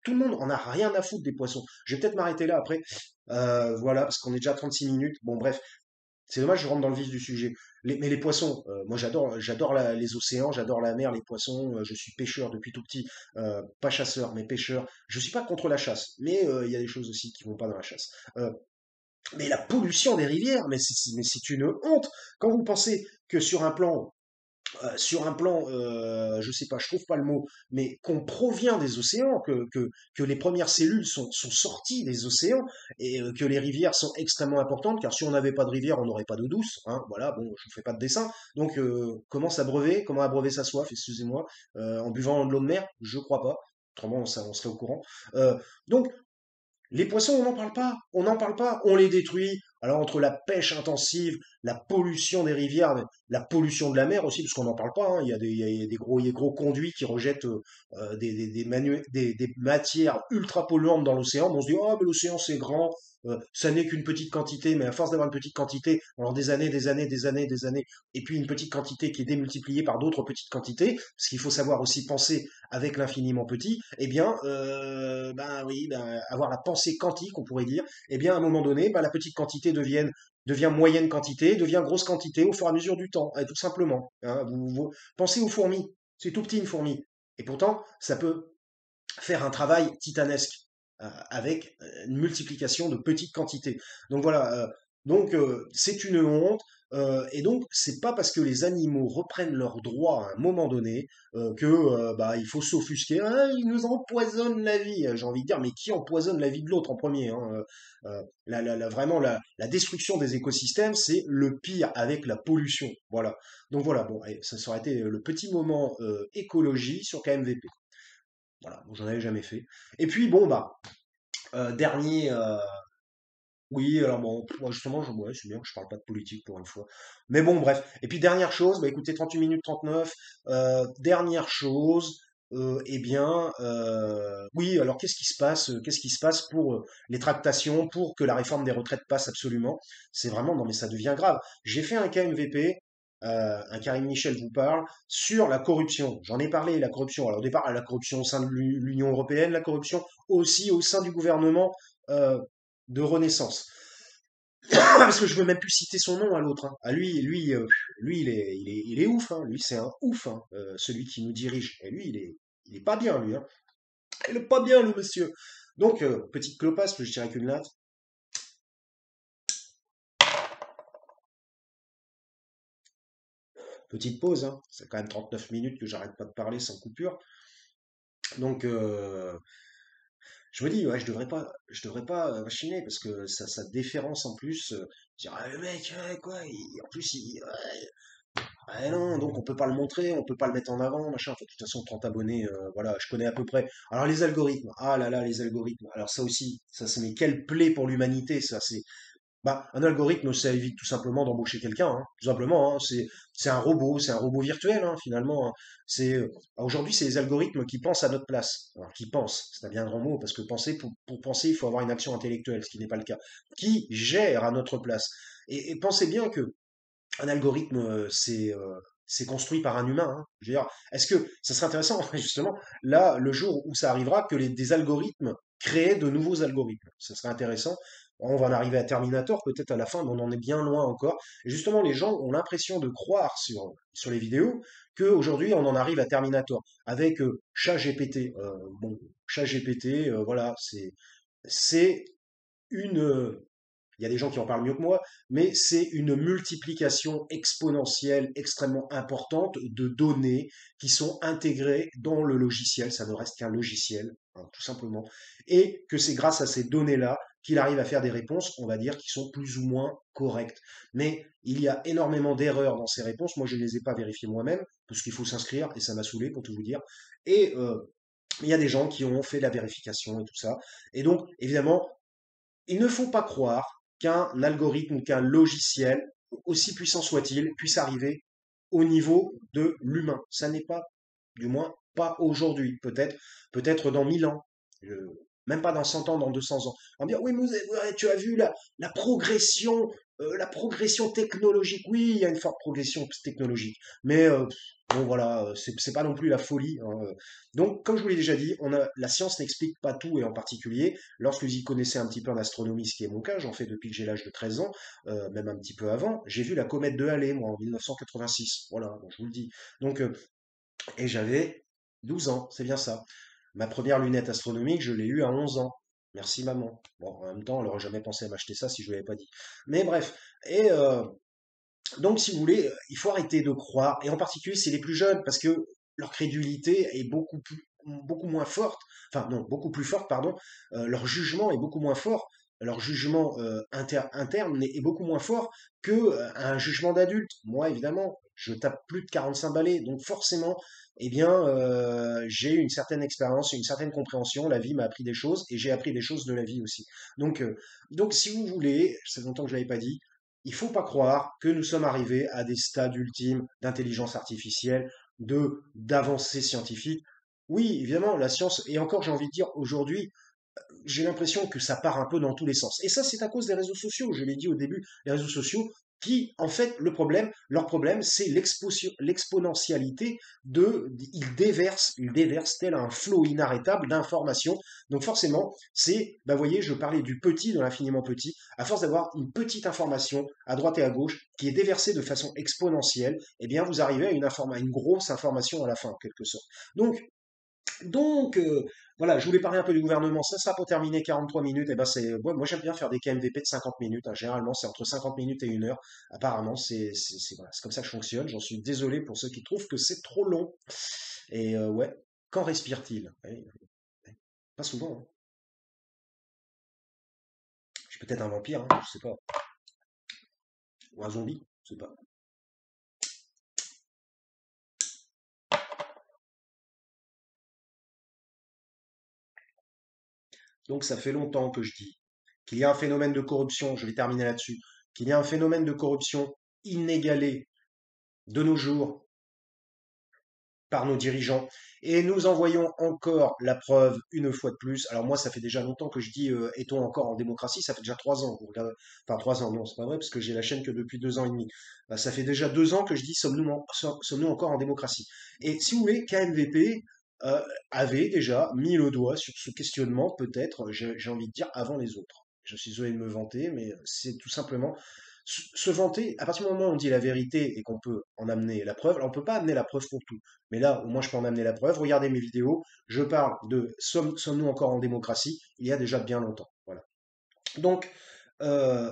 tout le monde en a rien à foutre des poissons. Je vais peut-être m'arrêter là après, voilà, parce qu'on est déjà à 36 minutes, bon bref, c'est dommage, je rentre dans le vif du sujet. Mais les poissons, moi j'adore les océans, j'adore la mer, les poissons. Je suis pêcheur depuis tout petit, pas chasseur, mais pêcheur. Je suis pas contre la chasse, mais il y a des choses aussi qui vont pas dans la chasse. Euh, mais la pollution des rivières, mais c'est une honte. Quand vous pensez que sur un plan, je sais pas, je trouve pas le mot, mais qu'on provient des océans, que les premières cellules sont sorties des océans et que les rivières sont extrêmement importantes, car si on n'avait pas de rivière, on n'aurait pas d'eau douce. Hein, voilà, bon, je ne fais pas de dessin. Donc, comment abreuver sa soif, excusez-moi, en buvant de l'eau de mer? Je crois pas. Autrement, ça, on serait au courant. Donc, les poissons, on n'en parle pas, on n'en parle pas, on les détruit. Alors entre la pêche intensive, la pollution des rivières, la pollution de la mer aussi, parce qu'on n'en parle pas, hein, il y a des gros conduits qui rejettent des matières ultra polluantes dans l'océan. On se dit, oh, mais l'océan c'est grand, ça n'est qu'une petite quantité, mais à force d'avoir une petite quantité, alors des années, des années, des années, des années, et puis une petite quantité qui est démultipliée par d'autres petites quantités, parce qu'il faut savoir aussi penser avec l'infiniment petit, eh bien, ben oui, ben, avoir la pensée quantique, on pourrait dire, eh bien, à un moment donné, ben, la petite quantité devient moyenne quantité, devient grosse quantité au fur et à mesure du temps, tout simplement. Hein. Vous pensez aux fourmis, c'est tout petit une fourmi, et pourtant, ça peut faire un travail titanesque avec une multiplication de petites quantités. Donc voilà, c'est une honte. Et donc, c'est pas parce que les animaux reprennent leurs droits à un moment donné que bah, il faut s'offusquer. Ah, ils nous empoisonnent la vie. J'ai envie de dire, mais qui empoisonne la vie de l'autre en premier, hein vraiment, la destruction des écosystèmes, c'est le pire avec la pollution. Voilà. Donc voilà, bon, allez, ça aurait été le petit moment écologie sur KMVP. Voilà, bon, j'en avais jamais fait. Et puis bon bah dernier oui, alors bon moi justement ouais, c'est bien que je parle pas de politique pour une fois. Mais bon bref. Et puis dernière chose, bah écoutez 38 minutes 39 dernière chose eh bien oui, alors qu'est-ce qui se passe pour les tractations pour que la réforme des retraites passe absolument? C'est vraiment non mais ça devient grave. J'ai fait un KMVP un Karim Michel vous parle, sur la corruption. J'en ai parlé, la corruption. Alors au départ, la corruption au sein de l'Union européenne, la corruption aussi au sein du gouvernement euh, de Renaissance. Parce que je veux même plus citer son nom à l'autre. Hein. À lui, il est ouf. Hein. Lui, c'est un ouf, hein, celui qui nous dirige. Et lui, il est pas bien, lui. Hein. Il est pas bien, le monsieur. Donc, petite clopasse, que je dirais qu'une latte. Petite pause, hein. C'est quand même 39 minutes que j'arrête pas de parler sans coupure. Donc, je me dis, ouais, je devrais pas machiner parce que ça déférence en plus. Dire, ah, le mec, ouais, quoi, en plus, ouais, ah non, donc on peut pas le montrer, on peut pas le mettre en avant, machin. Enfin, de toute façon, 30 abonnés, voilà, je connais à peu près. Alors les algorithmes, ah là là, les algorithmes. Alors ça aussi, ça c'est mais quelle plaie pour l'humanité, ça. C'est bah, un algorithme, ça évite tout simplement d'embaucher quelqu'un, hein, tout simplement. Hein. C'est un robot virtuel, hein, finalement. Hein. Aujourd'hui, c'est les algorithmes qui pensent à notre place. Alors, qui pensent, c'est un bien grand mot, parce que pour penser, il faut avoir une action intellectuelle, ce qui n'est pas le cas. Qui gère à notre place. Et pensez bien que un algorithme, c'est construit par un humain. Hein. Je veux dire, est-ce que ça serait intéressant, justement, là, le jour où ça arrivera, que des algorithmes créent de nouveaux algorithmes? Ça serait intéressant. On va en arriver à Terminator, peut-être à la fin, mais on en est bien loin encore. Et justement, les gens ont l'impression de croire sur les vidéos qu'aujourd'hui, on en arrive à Terminator. Avec ChatGPT. Bon, ChatGPT, voilà, c'est une, il y a des gens qui en parlent mieux que moi, mais c'est une multiplication exponentielle extrêmement importante de données qui sont intégrées dans le logiciel. Ça ne reste qu'un logiciel, hein, tout simplement. Et que c'est grâce à ces données-là qu'il arrive à faire des réponses, on va dire, qui sont plus ou moins correctes. Mais il y a énormément d'erreurs dans ces réponses. Moi, je ne les ai pas vérifiées moi-même, parce qu'il faut s'inscrire, et ça m'a saoulé, pour tout vous dire. Et il y a des gens qui ont fait la vérification et tout ça. Et donc, évidemment, il ne faut pas croire qu'un algorithme ou qu'un logiciel, aussi puissant soit-il, puisse arriver au niveau de l'humain. Ça n'est pas, du moins, pas aujourd'hui. Peut-être dans 1000 ans. Même pas dans 100 ans, dans 200 ans. On va dire, oui, mais ouais, tu as vu la progression technologique. Oui, il y a une forte progression technologique. Mais bon, voilà, c'est pas non plus la folie. Hein. Donc, comme je vous l'ai déjà dit, la science n'explique pas tout, et en particulier, lorsque vous y connaissez un petit peu en astronomie, ce qui est mon cas, j'en fais depuis que j'ai l'âge de 13 ans, même un petit peu avant, j'ai vu la comète de Halley, moi, en 1986. Voilà, donc je vous le dis. Donc, et j'avais 12 ans, c'est bien ça. Ma première lunette astronomique, je l'ai eue à 11 ans. Merci maman. Bon, en même temps, elle aurait jamais pensé à m'acheter ça si je ne l'avais pas dit. Mais bref. Et donc, si vous voulez, il faut arrêter de croire, et en particulier, c'est les plus jeunes, parce que leur crédulité est beaucoup moins forte, enfin non, beaucoup plus forte, pardon, leur jugement est beaucoup moins fort, leur jugement interne est beaucoup moins fort que un jugement d'adulte. Moi, évidemment, je tape plus de 45 balais, donc forcément, eh bien, j'ai une certaine expérience, une certaine compréhension, la vie m'a appris des choses, et j'ai appris des choses de la vie aussi. Donc, si vous voulez, c'est longtemps que je l'avais pas dit, il faut pas croire que nous sommes arrivés à des stades ultimes d'intelligence artificielle, d'avancée scientifique. Oui, évidemment, la science, et encore j'ai envie de dire aujourd'hui, j'ai l'impression que ça part un peu dans tous les sens. Et ça, c'est à cause des réseaux sociaux. Je l'ai dit au début, les réseaux sociaux qui, en fait, leur problème, c'est l'exponentialité ils déversent tel un flot inarrêtable d'informations. Donc forcément, vous voyez, je parlais du petit de l'infiniment petit. À force d'avoir une petite information à droite et à gauche qui est déversée de façon exponentielle, eh bien, vous arrivez à une grosse information à la fin, en quelque sorte. Donc, voilà, je voulais parler un peu du gouvernement. Ça sera pour terminer 43 minutes. Et ben moi j'aime bien faire des KMVP de 50 minutes. Hein. Généralement, c'est entre 50 minutes et 1 heure. Apparemment, voilà, c'est comme ça que je fonctionne. J'en suis désolé pour ceux qui trouvent que c'est trop long. Et ouais, quand respire-t-il? Pas souvent. Hein. Je suis peut-être un vampire, hein, je sais pas. Ou un zombie, je sais pas. Donc ça fait longtemps que je dis qu'il y a un phénomène de corruption, je vais terminer là-dessus, qu'il y a un phénomène de corruption inégalé de nos jours par nos dirigeants. Et nous en voyons encore la preuve une fois de plus. Alors moi, ça fait déjà longtemps que je dis, est-on encore en démocratie? Ça fait déjà 3 ans. Vous regardez, enfin 3 ans, non, c'est pas vrai parce que j'ai la chaîne que depuis 2 ans et demi. Ça fait déjà 2 ans que je dis, sommes-nous encore en démocratie? Et si vous voulez, KMVP avait déjà mis le doigt sur ce questionnement, peut-être, j'ai envie de dire, avant les autres. Je suis désolé de me vanter, mais c'est tout simplement se vanter, à partir du moment où on dit la vérité et qu'on peut en amener la preuve, alors on peut pas amener la preuve pour tout, mais là, au moins, je peux en amener la preuve. Regardez mes vidéos, je parle de sommes-nous encore en démocratie il y a déjà bien longtemps. Voilà. Donc,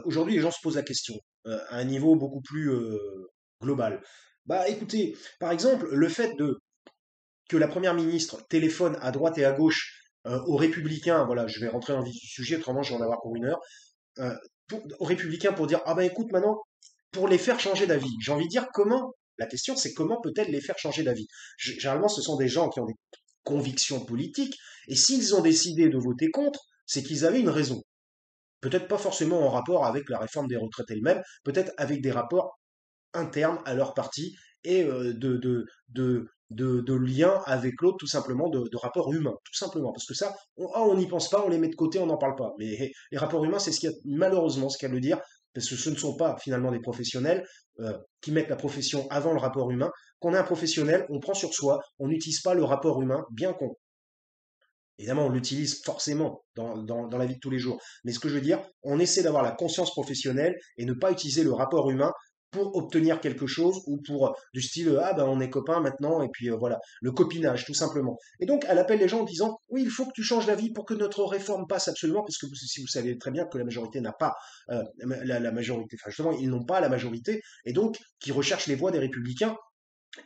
aujourd'hui, les gens se posent la question à un niveau beaucoup plus global. Bah, écoutez, par exemple, le fait que la première ministre téléphone à droite et à gauche aux républicains, voilà, je vais rentrer dans le vif du sujet, autrement je vais en avoir pour une heure, euh, aux républicains pour dire, ah ben écoute maintenant, pour les faire changer d'avis. J'ai envie de dire comment, la question c'est comment peut-elle les faire changer d'avis? Généralement ce sont des gens qui ont des convictions politiques, et s'ils ont décidé de voter contre, c'est qu'ils avaient une raison. Peut-être pas forcément en rapport avec la réforme des retraites elle-même, peut-être avec des rapports internes à leur parti et de liens avec l'autre, tout simplement, de rapports humains, tout simplement. Parce que ça, on n'y pense pas, on les met de côté, on n'en parle pas. Mais les rapports humains, c'est ce qu'il y a, malheureusement, ce qu'il y a à le dire, parce que ce ne sont pas finalement des professionnels qui mettent la profession avant le rapport humain. Quand on est un professionnel, on prend sur soi, on n'utilise pas le rapport humain, bien qu'on évidemment, on l'utilise forcément dans la vie de tous les jours. Mais ce que je veux dire, on essaie d'avoir la conscience professionnelle et ne pas utiliser le rapport humain pour obtenir quelque chose ou pour du style ah ben on est copains maintenant et puis voilà le copinage tout simplement. Et donc elle appelle les gens en disant oui il faut que tu changes d'avis pour que notre réforme passe absolument parce que si vous savez très bien que la majorité n'a pas la majorité enfin justement ils n'ont pas la majorité et donc qui recherchent les voix des républicains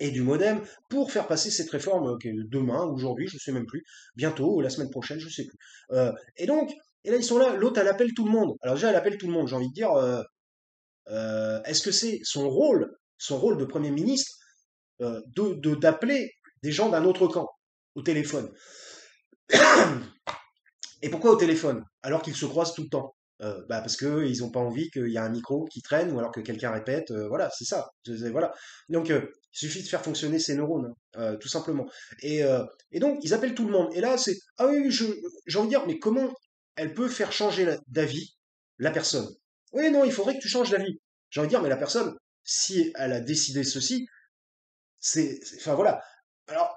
et du modem pour faire passer cette réforme demain, aujourd'hui, je sais même plus, bientôt, ou la semaine prochaine, je sais plus. Et donc, et là ils sont là, l'autre elle appelle tout le monde. Alors déjà elle appelle tout le monde, j'ai envie de dire, est-ce que c'est son rôle de Premier ministre, d'appeler des gens d'un autre camp au téléphone? Et pourquoi au téléphone alors qu'ils se croisent tout le temps? Bah parce que ils ont pas envie qu'il y a un micro qui traîne ou alors que quelqu'un répète. Voilà, c'est ça. Voilà. Donc il suffit de faire fonctionner ces neurones, hein, tout simplement. Et donc ils appellent tout le monde. Et là c'est ah oui, j'ai envie de dire mais comment elle peut faire changer d'avis la personne? Oui non, il faudrait que tu changes d'avis. J'ai envie de dire mais la personne, si elle a décidé ceci, enfin voilà. Alors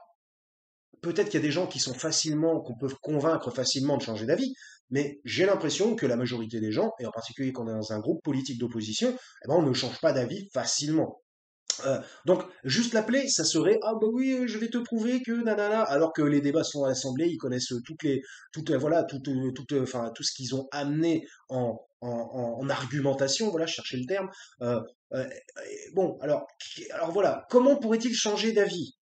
peut-être qu'il y a des gens qui sont facilement, qu'on peut convaincre facilement de changer d'avis, mais j'ai l'impression que la majorité des gens, et en particulier quand on est dans un groupe politique d'opposition, eh ben on ne change pas d'avis facilement. Donc, juste l'appeler, ça serait ah bah oui, je vais te prouver que nanana, alors que les débats sont à l'Assemblée, ils connaissent voilà, enfin tout ce qu'ils ont amené en argumentation, voilà, chercher le terme. Euh, bon, alors voilà, comment pourrait-il changer d'avis?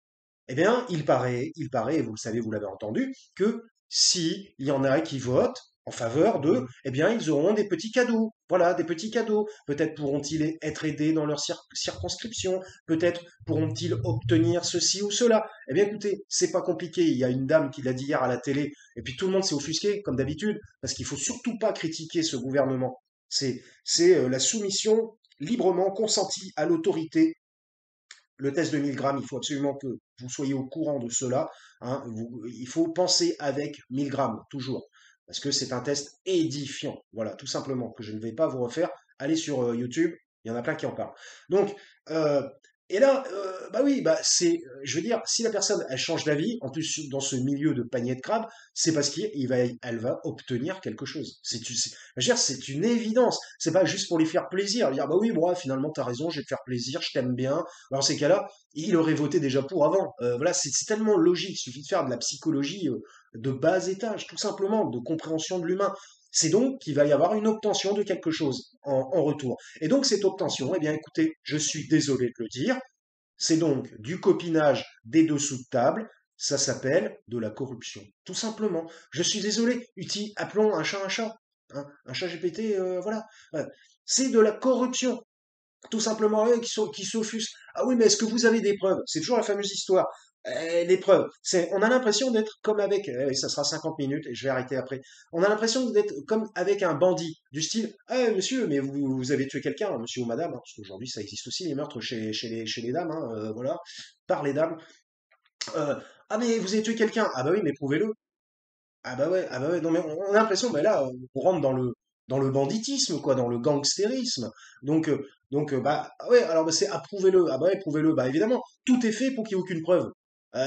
Eh bien, il paraît, et vous le savez, vous l'avez entendu, que si il y en a qui votent en faveur d'eux, eh bien, ils auront des petits cadeaux. Voilà, des petits cadeaux. Peut-être pourront-ils être aidés dans leur circonscription. Peut-être pourront-ils obtenir ceci ou cela. Eh bien, écoutez, c'est pas compliqué. Il y a une dame qui l'a dit hier à la télé, et puis tout le monde s'est offusqué, comme d'habitude, parce qu'il faut surtout pas critiquer ce gouvernement. C'est la soumission librement consentie à l'autorité. Le test de 1000 grammes, il faut absolument que vous soyez au courant de cela, hein. Il faut penser avec 1000 grammes, toujours. Parce que c'est un test édifiant. Voilà, tout simplement, que je ne vais pas vous refaire. Allez sur YouTube, il y en a plein qui en parlent. Donc, euh, et là, bah oui, bah je veux dire, si la personne, elle change d'avis, en plus dans ce milieu de panier de crabes, c'est parce elle va obtenir quelque chose. Je veux dire, c'est une évidence. C'est pas juste pour lui faire plaisir. Dire, bah oui, moi, finalement, t'as raison, je vais te faire plaisir, je t'aime bien. Dans ces cas-là, il aurait voté déjà pour avant. Voilà, c'est tellement logique. Il suffit de faire de la psychologie de bas étage, tout simplement, de compréhension de l'humain. C'est donc qu'il va y avoir une obtention de quelque chose en retour. Et donc cette obtention, eh bien écoutez, je suis désolé de le dire, c'est donc du copinage des dessous de table, ça s'appelle de la corruption. Tout simplement. Je suis désolé, appelons un chat un chat. Hein, un chat GPT, voilà. C'est de la corruption. Tout simplement, qui s'offusquent. Ah oui, mais est-ce que vous avez des preuves? C'est toujours la fameuse histoire. Les preuves. On a l'impression d'être comme avec, ça sera 50 minutes et je vais arrêter après. On a l'impression d'être comme avec un bandit, du style, ah monsieur, mais vous avez tué quelqu'un, monsieur ou madame, hein, parce qu'aujourd'hui ça existe aussi les meurtres chez les dames, hein, voilà, par les dames. Ah mais vous avez tué quelqu'un, ah bah oui, mais prouvez-le. Ah bah ouais, non mais on a l'impression, mais là, on rentre dans le banditisme, quoi, dans le gangstérisme. Bah ouais, alors bah, c'est approuvez-le. Ah bah ouais, prouvez-le. Bah évidemment, tout est fait pour qu'il n'y ait aucune preuve.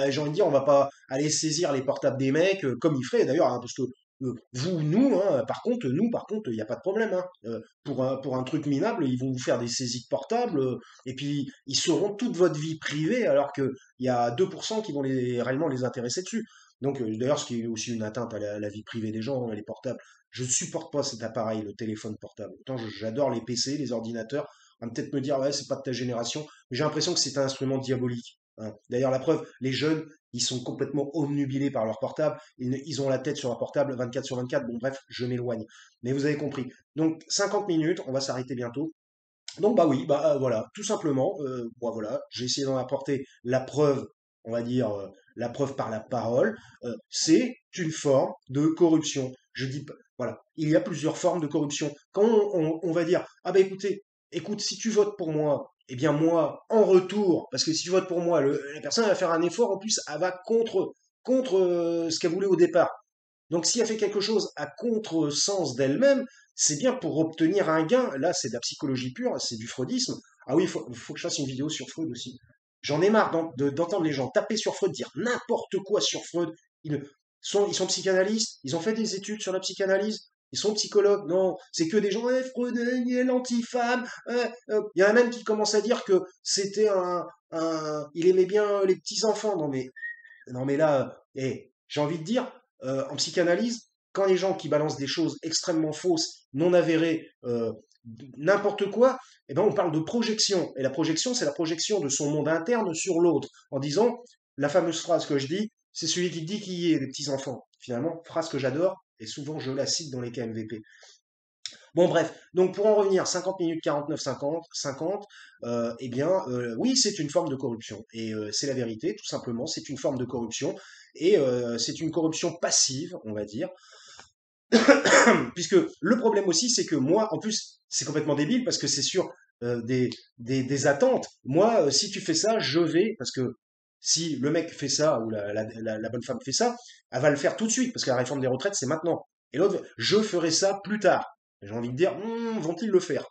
J'ai envie de dire, on va pas aller saisir les portables des mecs comme ils feraient d'ailleurs, hein, parce que nous, hein, par contre, il n'y a pas de problème. Hein. Pour un truc minable, ils vont vous faire des saisies de portables, et puis ils sauront toute votre vie privée, alors qu'il y a 2% qui vont réellement les intéresser dessus. Donc, d'ailleurs, ce qui est aussi une atteinte à la vie privée des gens, hein, les portables. Je ne supporte pas cet appareil, le téléphone portable. Autant j'adore les PC, les ordinateurs. On va peut-être me dire, ouais, c'est pas de ta génération. Mais j'ai l'impression que c'est un instrument diabolique. hein. D'ailleurs, la preuve, les jeunes, ils sont complètement omnubilés par leur portable. Ils ont la tête sur leur portable 24 sur 24. Bon, bref, je m'éloigne. Mais vous avez compris. Donc, 50 minutes, on va s'arrêter bientôt. Donc bah oui, bah voilà, tout simplement, bon, voilà, j'ai essayé d'en apporter la preuve, on va dire la preuve par la parole. C'est une forme de corruption. Je dis pas, voilà, il y a plusieurs formes de corruption. Quand on va dire, ah bah écoutez, écoute, si tu votes pour moi, eh bien moi, en retour, parce que si tu votes pour moi, la personne va faire un effort, en plus, elle va contre ce qu'elle voulait au départ. Donc, si elle fait quelque chose à contre-sens d'elle-même, c'est bien pour obtenir un gain. Là, c'est de la psychologie pure, c'est du freudisme. Ah oui, il faut que je fasse une vidéo sur Freud aussi. J'en ai marre d'entendre les gens taper sur Freud, dire n'importe quoi sur Freud. Ils sont psychanalystes, ils ont fait des études sur la psychanalyse, ils sont psychologues. Non, c'est que des gens, Freud, il est l'anti-femme. Il y en a même qui commencent à dire que c'était il aimait bien les petits-enfants. Non mais là, j'ai envie de dire, en psychanalyse, quand les gens qui balancent des choses extrêmement fausses, non avérées, n'importe quoi, eh ben on parle de projection. Et la projection, c'est la projection de son monde interne sur l'autre, en disant la fameuse phrase que je dis, c'est celui qui dit qui est les petits enfants. Finalement, phrase que j'adore, et souvent je la cite dans les KMVP. Bon, bref, donc pour en revenir, 50 minutes 49, 50, eh bien, oui, c'est une forme de corruption. Et c'est la vérité, tout simplement, c'est une forme de corruption. Et c'est une corruption passive, on va dire. Puisque le problème aussi, c'est que moi, en plus, c'est complètement débile, parce que c'est sur des attentes. Moi, si tu fais ça, je vais, parce que si le mec fait ça, ou la bonne femme fait ça, elle va le faire tout de suite, parce que la réforme des retraites, c'est maintenant. Et l'autre, je ferai ça plus tard. J'ai envie de dire, vont-ils le faire?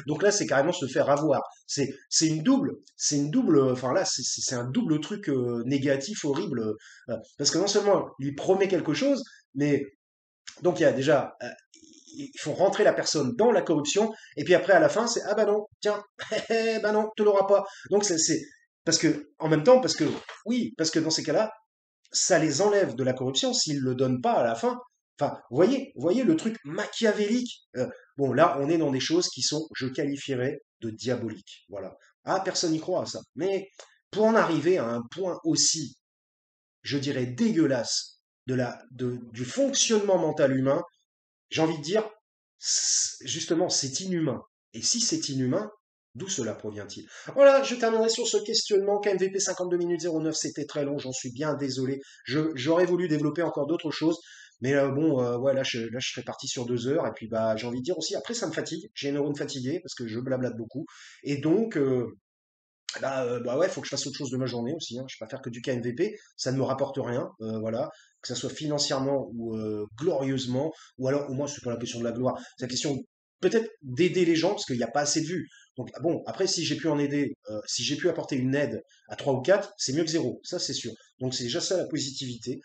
Donc là, c'est carrément se faire avoir. C'est une double, enfin là, c'est un double truc négatif, horrible, parce que non seulement il promet quelque chose, mais donc il y a déjà, ils font rentrer la personne dans la corruption, et puis après à la fin, c'est ah bah non, tiens, bah non, tu l'auras pas. Donc c'est parce que en même temps, parce que oui, parce que dans ces cas-là, ça les enlève de la corruption s'ils le donnent pas à la fin. Enfin, voyez le truc machiavélique. Bon, là, on est dans des choses qui sont, je qualifierais de diaboliques. Voilà. Ah, personne n'y croit à ça. Mais pour en arriver à un point aussi, je dirais dégueulasse du fonctionnement mental humain, j'ai envie de dire, justement, c'est inhumain. Et si c'est inhumain, d'où cela provient-il? Voilà, je terminerai sur ce questionnement. KMVP 52 minutes 09, c'était très long, j'en suis bien désolé. J'aurais voulu développer encore d'autres choses, mais bon, ouais, là, je serais parti sur 2 heures. Et puis, bah, j'ai envie de dire aussi, après, ça me fatigue. J'ai les neurones fatigués parce que je blablate beaucoup. Et donc, bah ouais, faut que je fasse autre chose de ma journée aussi, hein. Je vais pas faire que du KMVP, ça ne me rapporte rien, voilà, que ça soit financièrement ou glorieusement, ou alors au moins c'est pas la question de la gloire, c'est la question peut-être d'aider les gens parce qu'il n'y a pas assez de vues. Donc bon, après si j'ai pu en aider, si j'ai pu apporter une aide à 3 ou 4, c'est mieux que zéro, ça c'est sûr. Donc c'est déjà ça la positivité.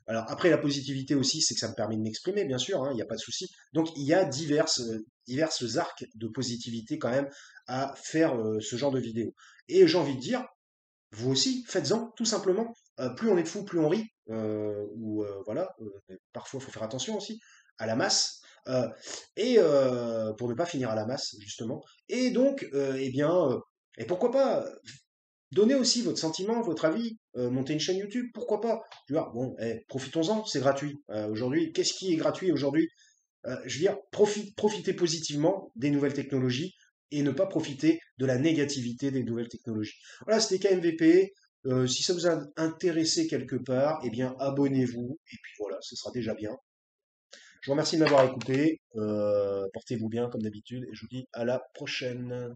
Alors après la positivité aussi, c'est que ça me permet de m'exprimer, bien sûr, hein, il n'y a pas de souci. Donc il y a diverses arcs de positivité quand même à faire ce genre de vidéo. Et j'ai envie de dire, vous aussi, faites-en, tout simplement. Plus on est de fous, plus on rit. Ou voilà, parfois il faut faire attention aussi à la masse. Pour ne pas finir à la masse, justement. Et donc, eh bien, et pourquoi pas donner aussi votre sentiment, votre avis, monter une chaîne YouTube, pourquoi pas? Tu vois, bon, profitons-en, c'est gratuit. Aujourd'hui, qu'est-ce qui est gratuit aujourd'hui? Je veux dire, profiter positivement des nouvelles technologies et ne pas profiter de la négativité des nouvelles technologies. Voilà, c'était KMVP. Si ça vous a intéressé quelque part, eh bien, abonnez-vous. Et puis voilà, ce sera déjà bien. Je vous remercie de m'avoir écouté. Portez-vous bien comme d'habitude et je vous dis à la prochaine.